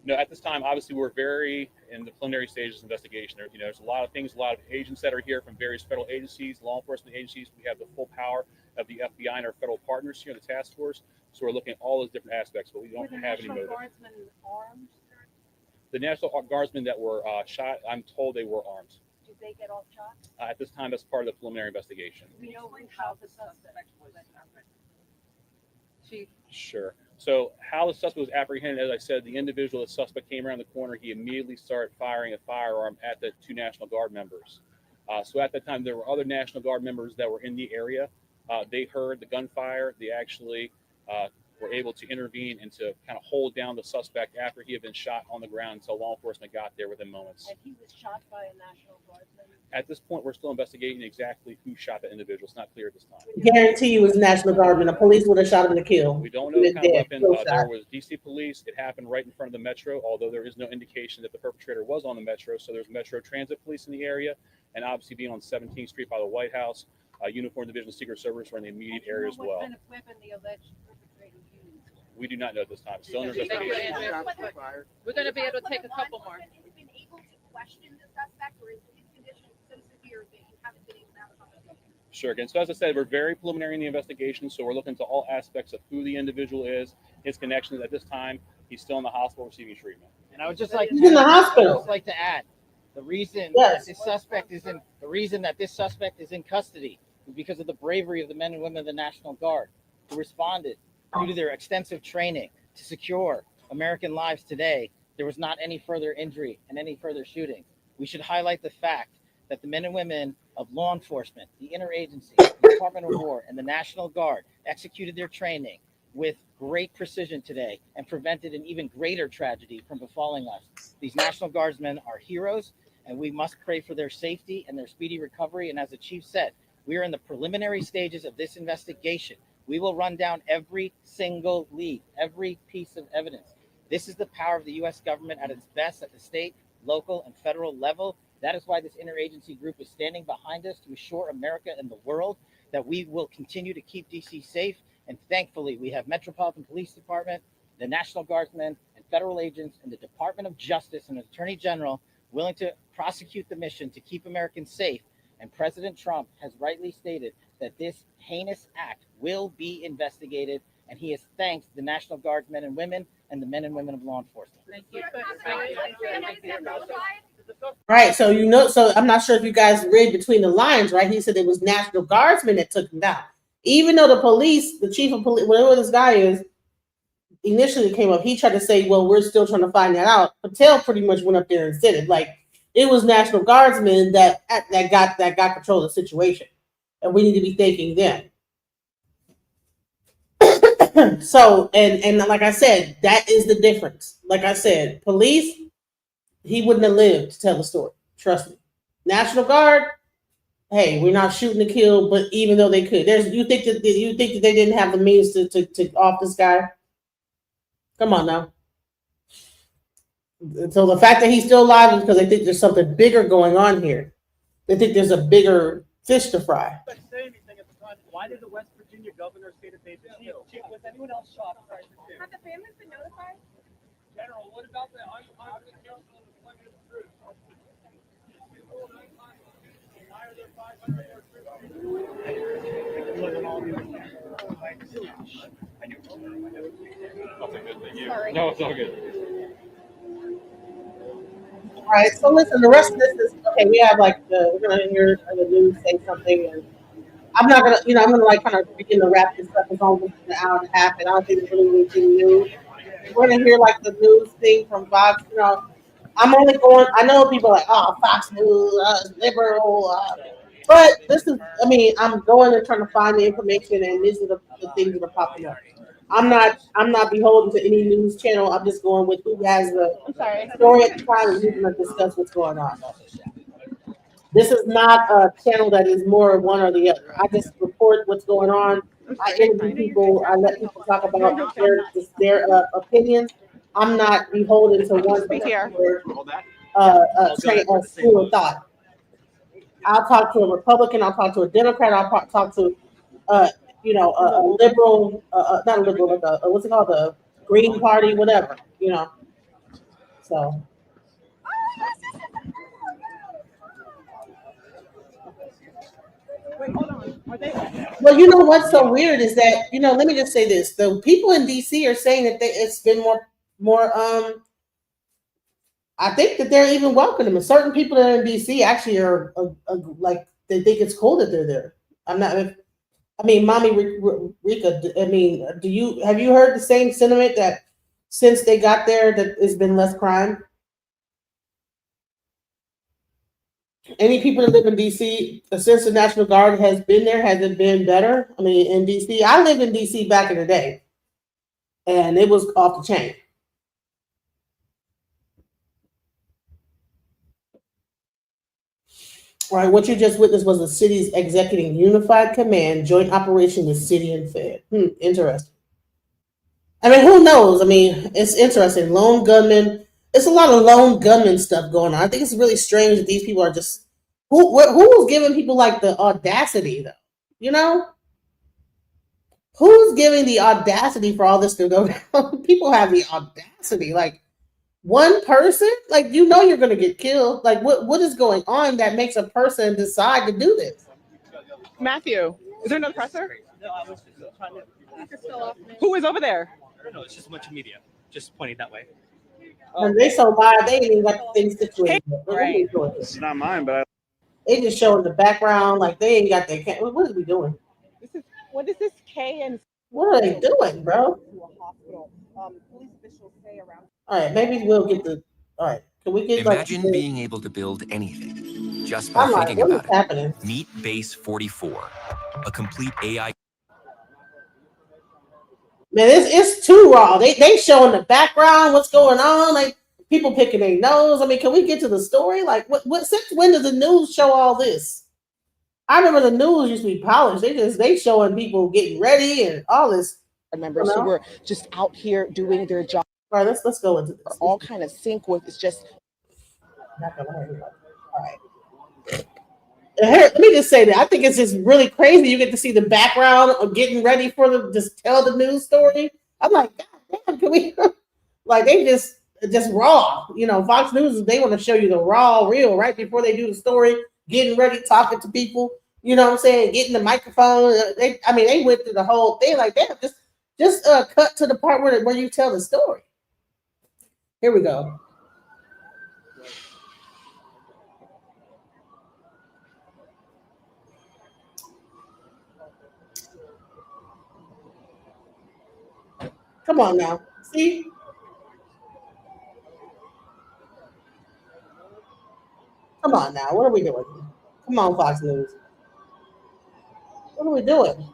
No, at this time, obviously, we're very in the preliminary stages of investigation. There's a lot of things, a lot of agents that are here from various federal agencies, law enforcement agencies. We have the full power of the FBI and our federal partners here in the task force. So we're looking at all those different aspects, but we don't have any motive. The National Guardsmen that were shot, I'm told they were armed. Did they get all shot? At this time, that's part of the preliminary investigation. We know how the suspect was apprehended. Chief. Sure. So how the suspect was apprehended, as I said, the individual, the suspect came around the corner. He immediately started firing a firearm at the two National Guard members. So at that time, there were other National Guard members that were in the area. They heard the gunfire. They actually were able to intervene and to kind of hold down the suspect after he had been shot on the ground until law enforcement got there within moments. And he was shot by a National Guardsman? At this point, we're still investigating exactly who shot the individual. It's not clear at this time. Guarantee you it was National Guardman. The police would have shot him to kill. We don't know the kind of weapon. There was DC police. It happened right in front of the Metro, although there is no indication that the perpetrator was on the Metro. So there's Metro Transit Police in the area, and obviously being on 17th Street by the White House, Uniform Division of Secret Service were in the immediate area as well. What kind of weapon the alleged perpetrator used? We do not know at this time. Still under investigation. We're going to be able to take a couple more. Have you been able to question the suspect, or is his condition so severe that you haven't been able to have a conversation? Sure. Again, so as I said, we're very preliminary in the investigation, so we're looking to all aspects of who the individual is, his connections. At this time, he's still in the hospital receiving treatment. And I would just like He's in the hospital. just like to add, the reason Yes. that this suspect is in custody is because of the bravery of the men and women of the National Guard who responded due to their extensive training to secure American lives today. There was not any further injury and any further shooting. We should highlight the fact that the men and women of law enforcement, the interagency, the Department of War, and the National Guard executed their training with great precision today and prevented an even greater tragedy from befalling us. These National Guardsmen are heroes, and we must pray for their safety and their speedy recovery. And as the chief said, we are in the preliminary stages of this investigation. We will run down every single lead, every piece of evidence. This is the power of the U.S. government at its best at the state, local, and federal level. That is why this interagency group is standing behind us to assure America and the world that we will continue to keep DC safe. And thankfully, we have Metropolitan Police Department, the National Guardsmen, and federal agents, and the Department of Justice and Attorney General willing to prosecute the mission to keep Americans safe. And President Trump has rightly stated that this heinous act will be investigated, and he has thanked the National Guard men and women and the men and women of law enforcement. Thank you. Right. So I'm not sure if you guys read between the lines, right? He said it was National Guardsmen that took him down. Even though the police, the chief of police, whatever this guy is, initially came up, he tried to say, well, we're still trying to find that out. Patel pretty much went up there and said it. Like, it was National Guardsmen that got control of the situation. And we need to be thanking them. So, and like I said, that is the difference. Like I said, police, he wouldn't have lived to tell the story. Trust me. National Guard, hey, we're not shooting to kill, but even though they could, you think that they didn't have the means to off this guy? Come on now. So the fact that he's still alive is because they think there's something bigger going on here. They think there's a bigger fish to fry. Why did the West Virginia governor say that they've been killed? Chief, was anyone else shot prior to this? Have the families been notified? General, what about the unconscious council and the deployment of troops? Sorry. No, it's all good. All right, so listen, the rest of this is okay. We have like we're gonna hear the news say something, and I'm not gonna, I'm gonna like kind of begin to wrap this up. It's almost an hour and a half, and I don't think it's really anything new. We're gonna hear like the news thing from Fox. I'm only going. I know people are like, oh, Fox News, liberal, but this is. I mean, I'm going and trying to find the information, and these are the things that are popping up. I'm not beholden to any news channel. I'm just going with who has the story at the time, and who's going to discuss what's going on. This is not a channel that is more one or the other. I just report what's going on. I interview people. I let people talk about their opinions. I'm not beholden to one particular school of thought. I'll talk to a Republican. I'll talk to a Democrat. I'll talk to a liberal, not a liberal, like what's it called, the Green Party, whatever, So. Well, you know what's so weird is that, let me just say this: the people in DC are saying that it's been more. I think that they're even welcoming them. Certain people that are in DC actually are like they think it's cool that they're there. I'm not. I mean, Mommy Rika, have you heard the same sentiment that since they got there that there's been less crime? Any people that live in DC, since the National Guard has been there, has it been better? I mean, in DC, I lived in DC back in the day, and it was off the chain. All right, what you just witnessed was the city's executing unified command, joint operation with city and Fed. Interesting. I mean, who knows? I mean, it's interesting. Lone gunmen. It's a lot of lone gunman stuff going on. I think it's really strange that these people are just who was giving people like the audacity though. Who's giving the audacity for all this to go down? People have the audacity, like. One person, like you're going to get killed. Like what is going on that makes a person decide to do this? Matthew, is there another presser? No, I was just trying to. Who is over there? I don't know. It's just a bunch of media, just pointing that way. And they so live, they ain't even got the things situated. Right. It's not mine, but they just showing the background, like they ain't got their. What are we doing? What is this K and? What are they doing, bro? Police officials say around. All right, maybe we'll get the. All right, can we get Imagine being able to build anything just by thinking about it. Happening? Meet Base 44, a complete AI. Man, it's too raw. They showing the background, what's going on, like people picking their nose. I mean, can we get to the story? Like, what? Since when does the news show all this? I remember the news used to be polished. They showing people getting ready and all this. Members who were just out here doing their job. All right, let's go into this. All kind of sync with it's just. All right. Let me just say that I think it's just really crazy. You get to see the background of getting ready for them, just tell the news story. I'm like, God damn, can we? Like they just raw. Fox News, they want to show you the raw, real right before they do the story, getting ready, talking to people. You know what I'm saying? Getting the microphone. They went through the whole thing. Like, damn, just cut to the part where you tell the story. Here we go. Come on now. See? Come on now. What are we doing? Come on, Fox News. What are we doing?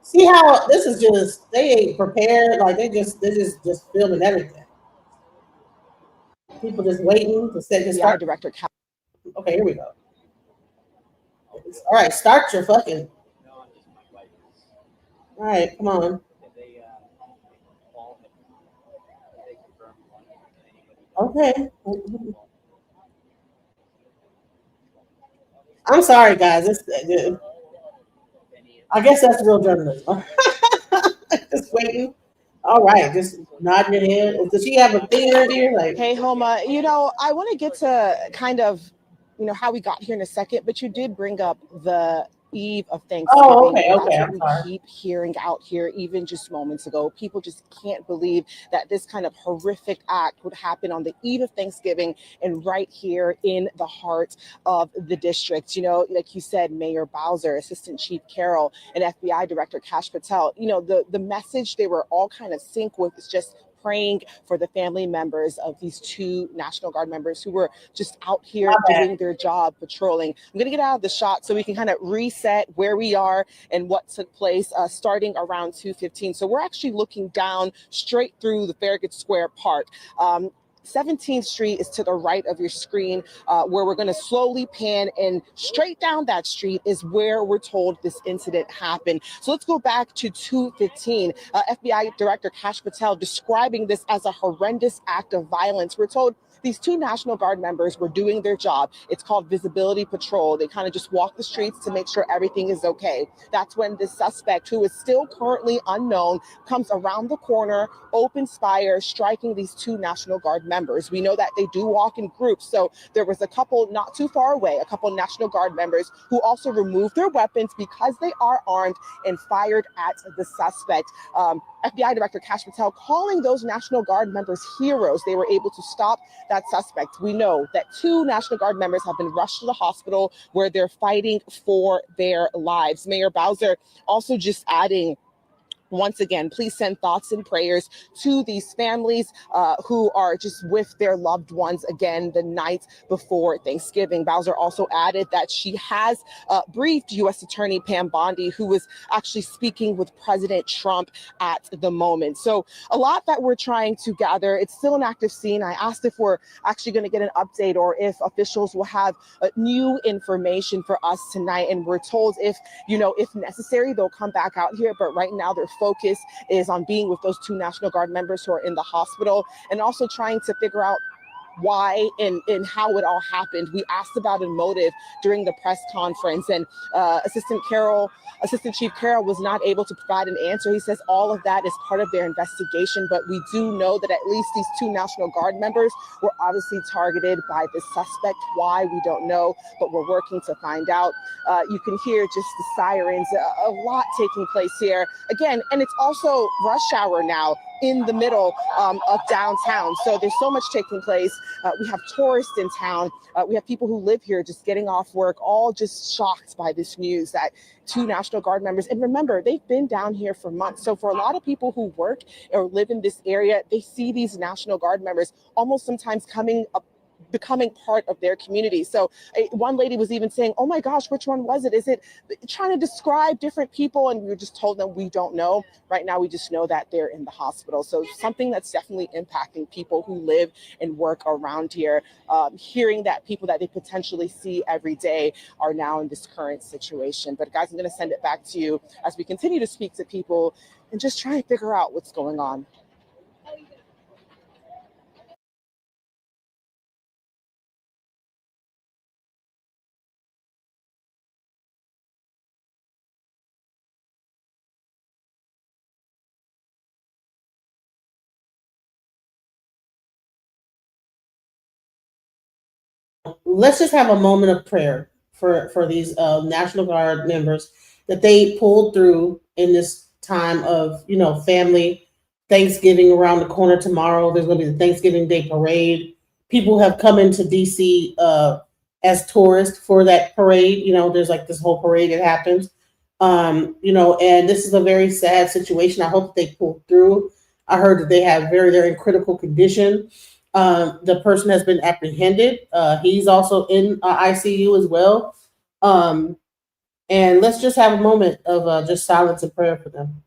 See how this is just, they ain't prepared. Like they just filming everything. People just waiting to say this. Director. Okay, here we go. All right, start your fucking. All right, come on. Okay. I'm sorry, guys. I guess that's real journalism. Just waiting. All right, just nodding your head. Does she have a thing right here? Like, Hey, Homa, I want to get to kind of, how we got here in a second, but you did bring up the eve of Thanksgiving. oh, okay, And okay. that's I'm what sorry. we keep hearing out here, even just moments ago. People just can't believe that this kind of horrific act would happen on the eve of Thanksgiving and right here in the heart of the district. Like you said, Mayor Bowser, Assistant Chief Carroll, and FBI Director Kash Patel, the message they were all kind of sync with is just praying for the family members of these two National Guard members who were just out here doing their job, patrolling. I'm going to get out of the shot so we can kind of reset where we are and what took place starting around 2:15. So we're actually looking down straight through the Farragut Square Park. 17th Street is to the right of your screen, where we're going to slowly pan, and straight down that street is where we're told this incident happened. So let's go back to 2:15. FBI Director Kash Patel describing this as a horrendous act of violence. We're told these two National Guard members were doing their job. It's called visibility patrol. They kind of just walk the streets to make sure everything is okay. That's when the suspect, who is still currently unknown, comes around the corner, opens fire, striking these two National Guard members. We know that they do walk in groups. So there was a couple not too far away, a couple National Guard members who also removed their weapons because they are armed and fired at the suspect. FBI Director Kash Patel calling those National Guard members heroes. They were able to stop that suspect. We know that two National Guard members have been rushed to the hospital where they're fighting for their lives. Mayor Bowser also just adding, once again, please send thoughts and prayers to these families who are just with their loved ones again the night before Thanksgiving. Bowser also added that she has briefed U.S. Attorney Pam Bondi, who was actually speaking with President Trump at the moment. So a lot that we're trying to gather. It's still an active scene. I asked if we're actually going to get an update or if officials will have new information for us tonight. And we're told if necessary, they'll come back out here. But right now, their focus is on being with those two National Guard members who are in the hospital, and also trying to figure out why and how it all happened. We asked about a motive during the press conference, and Assistant Chief Carroll was not able to provide an answer. He says all of that is part of their investigation, but we do know that at least these two National Guard members were obviously targeted by the suspect. Why, we don't know, but we're working to find out. You can hear just the sirens, a lot taking place here. Again, and it's also rush hour now in the middle of downtown. So there's so much taking place. We have tourists in town. We have people who live here just getting off work, all just shocked by this news that two National Guard members, and remember, they've been down here for months. So for a lot of people who work or live in this area, they see these National Guard members almost sometimes becoming part of their community. So one lady was even saying, oh my gosh, which one was it? Is it trying to describe different people? And we were just told them we don't know. Right now, we just know that they're in the hospital. So something that's definitely impacting people who live and work around here, hearing that people that they potentially see every day are now in this current situation. But guys, I'm going to send it back to you as we continue to speak to people and just try and figure out what's going on. Let's just have a moment of prayer for these National Guard members that they pulled through in this time of family. Thanksgiving around the corner tomorrow. There's going to be the Thanksgiving Day parade. People have come into DC as tourists for that parade. There's like this whole parade that happens. And this is a very sad situation. I hope they pull through. I heard that they're in critical condition. The person has been apprehended. He's also in ICU as well. And let's just have a moment of just silence and prayer for them.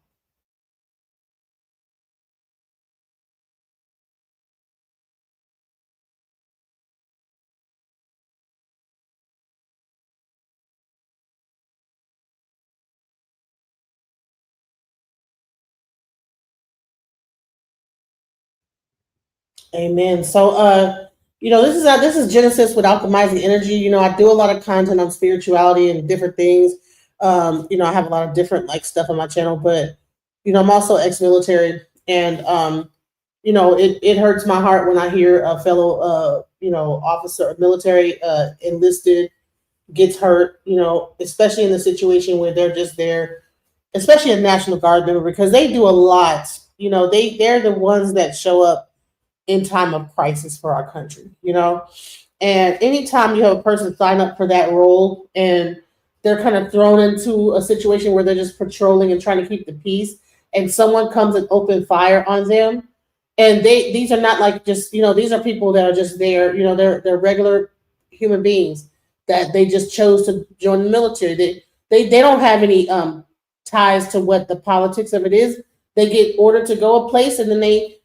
Amen. So, this is Genesis with Alchemizing Energy. I do a lot of content on spirituality and different things. I have a lot of different stuff on my channel, but I'm also ex-military, And it hurts my heart when I hear a fellow officer, military enlisted gets hurt, especially in the situation where they're just there, especially a National Guard member, because they do a lot. They're the ones that show up in time of crisis for our country, and anytime you have a person sign up for that role and they're kind of thrown into a situation where they're just patrolling and trying to keep the peace, and someone comes and open fire on them, and these are not like just, these are people that are just there, they're regular human beings that they just chose to join the military. They don't have any ties to what the politics of it is. They get ordered to go a place, and then they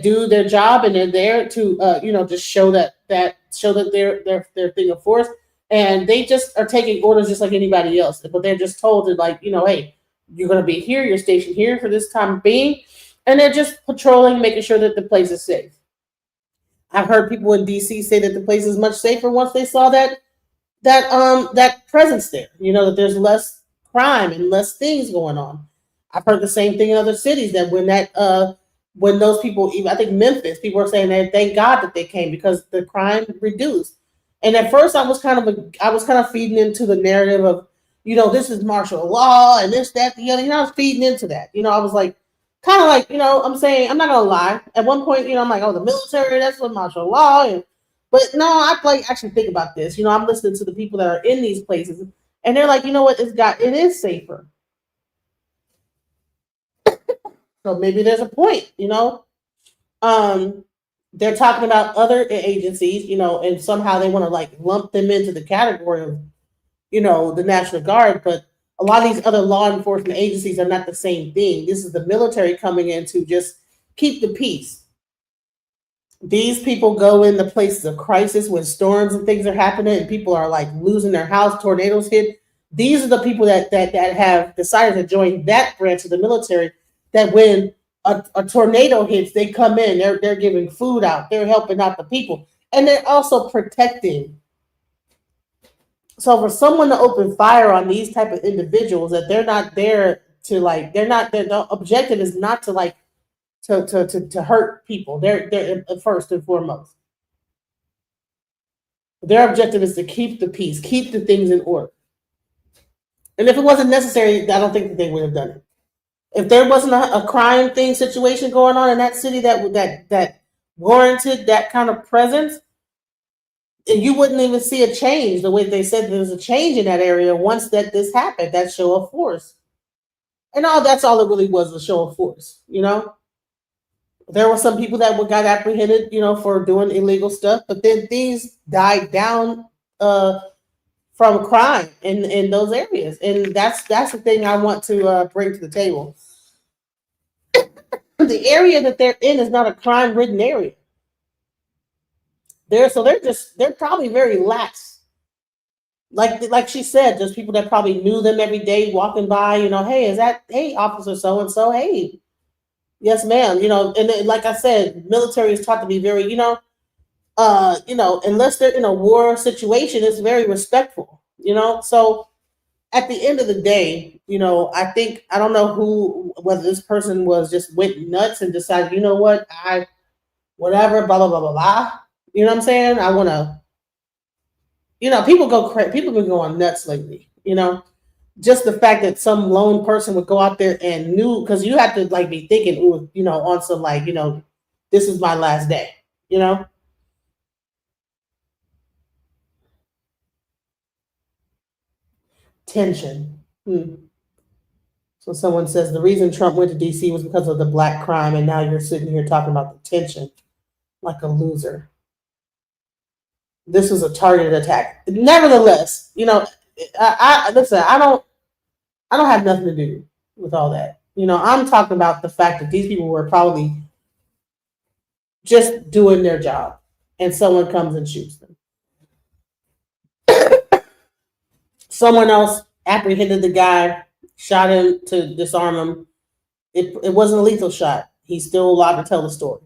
do their job, and they're there to just show that they're thing of force, and they just are taking orders just like anybody else. But they're just told to hey, you're going to be here, you're stationed here for this time being, and they're just patrolling, making sure that the place is safe. I've heard people in DC say that the place is much safer once they saw that presence there, that there's less crime and less things going on. I've heard the same thing in other cities, that when those people, even I think Memphis, people are saying that thank God that they came because the crime reduced. And at first I was kind of feeding into the narrative of, this is martial law and this, that, the other. I was feeding into that. I was like, kind of like, I'm saying, I'm not gonna lie. At one point, I'm like, oh, the military, that's what martial law. But no, I actually think about this. I'm listening to the people that are in these places, and they're like, what, it is safer. So maybe there's a point, they're talking about other agencies, and somehow they want to lump them into the category of, the National Guard. But a lot of these other law enforcement agencies are not the same thing. This is the military coming in to just keep the peace. These people go into places of crisis when storms and things are happening and people are losing their house, tornadoes hit. These are the people that have decided to join that branch of the military, that when a tornado hits, they come in, they're giving food out, they're helping out the people, and they're also protecting. So for someone to open fire on these type of individuals, that they're not there to their objective is not to to hurt people. They're first and foremost. Their objective is to keep the peace, keep the things in order. And if it wasn't necessary, I don't think that they would have done it. If there wasn't a crime situation going on in that city that warranted that kind of presence, you wouldn't even see a change the way they said there was a change in that area once this happened, that show of force. And that's all it really was, a show of force, There were some people that got apprehended, for doing illegal stuff, but then things died down from crime in those areas. And that's the thing I want to bring to the table. The area that they're in is not a crime-ridden area. They're probably very lax. Like she said, there's people that probably knew them every day walking by, hey, officer so-and-so, hey, yes, ma'am, and then, like I said, military is taught to be very, unless they're in a war situation, it's very respectful, so at the end of the day, I don't know whether this person went nuts and decided, whatever, blah, blah, blah, blah, blah. You know what I'm saying? I want to, people go crazy. People have been going nuts lately, just the fact that some lone person would go out there and knew, because you have to be thinking, on some this is my last day, Tension. So someone says the reason Trump went to DC was because of the black crime, and now you're sitting here talking about the tension like a loser. This was a targeted attack. Nevertheless, I listen, I don't have nothing to do with all that. I'm talking about the fact that these people were probably just doing their job, and someone comes and shoots them. Someone else apprehended the guy, shot him to disarm him. It wasn't a lethal shot. He's still alive to tell the story.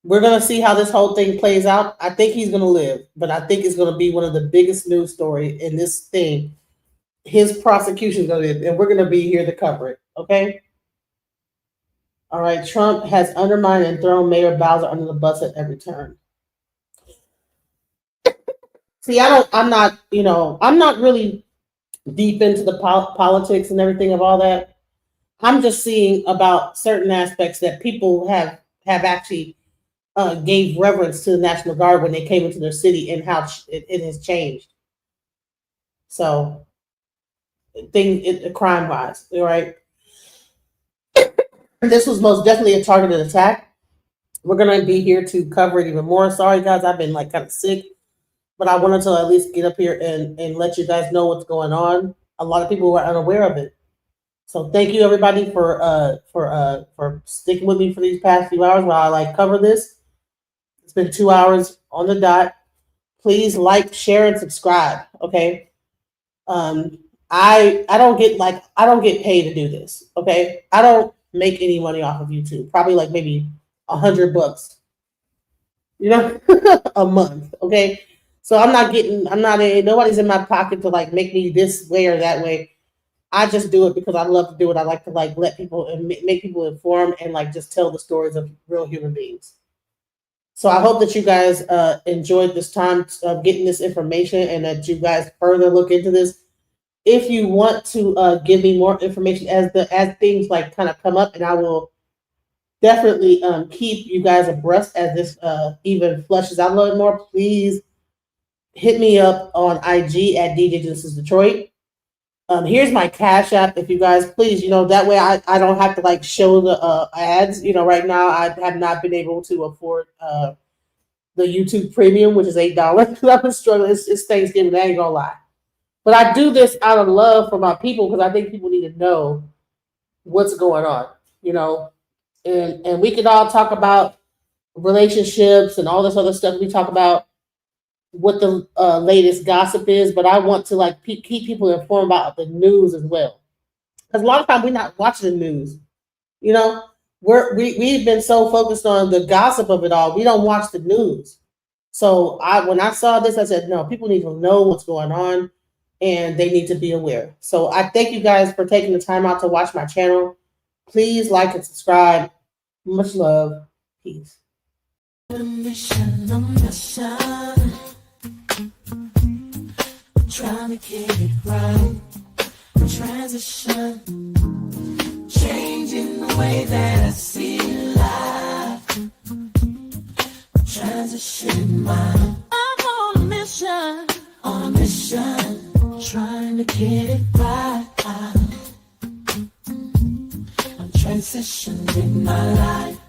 We're going to see how this whole thing plays out. I think he's going to live, but I think it's going to be one of the biggest news stories in this thing. His prosecution is going to live, and we're going to be here to cover it, okay? All right, Trump has undermined and thrown Mayor Bowser under the bus at every turn. See, I'm not really deep into the politics and everything of all that. I'm just seeing about certain aspects that people have actually gave reverence to the National Guard when they came into their city and how it has changed. So, crime-wise, right? This was most definitely a targeted attack. We're going to be here to cover it even more. Sorry, guys, I've been like kind of sick, but I wanted to at least get up here and let you guys know what's going on. A lot of people were unaware of it. So thank you, everybody, for sticking with me for these past few hours while I cover this. It's been 2 hours on the dot. Please like, share, and subscribe. Okay. I don't get paid to do this. Okay. I don't make any money off of YouTube. Probably like maybe $100, a month. Okay. So nobody's in my pocket to like make me this way or that way. I just do it because I love to do it. I like to like let people and make people informed and like just tell the stories of real human beings. So I hope that you guys enjoyed this time of getting this information and that you guys further look into this. If you want to give me more information as things like kind of come up, and I will definitely keep you guys abreast as this even flushes out a little more, please hit me up on IG at DJ Genesis Detroit. Here's my Cash App. If you guys please, that way I don't have to like show the ads. Right now I have not been able to afford the YouTube Premium, which is $8. I've been struggling. It's Thanksgiving. I ain't gonna lie, but I do this out of love for my people because I think people need to know what's going on. And we could all talk about relationships and all this other stuff. We talk about what the latest gossip is, but I want to like keep people informed about the news as well, because a lot of times we're not watching the news. We've been so focused on the gossip of it all, we don't watch the news. So when I saw this, I said, no, people need to know what's going on and they need to be aware. So I thank you guys for taking the time out to watch my channel. Please like and subscribe. Much love. Peace. Trying to get it right. Transition. Changing the way that I see life. Transition mind. I'm on a mission. Trying to get it right. I'm transitioning my life.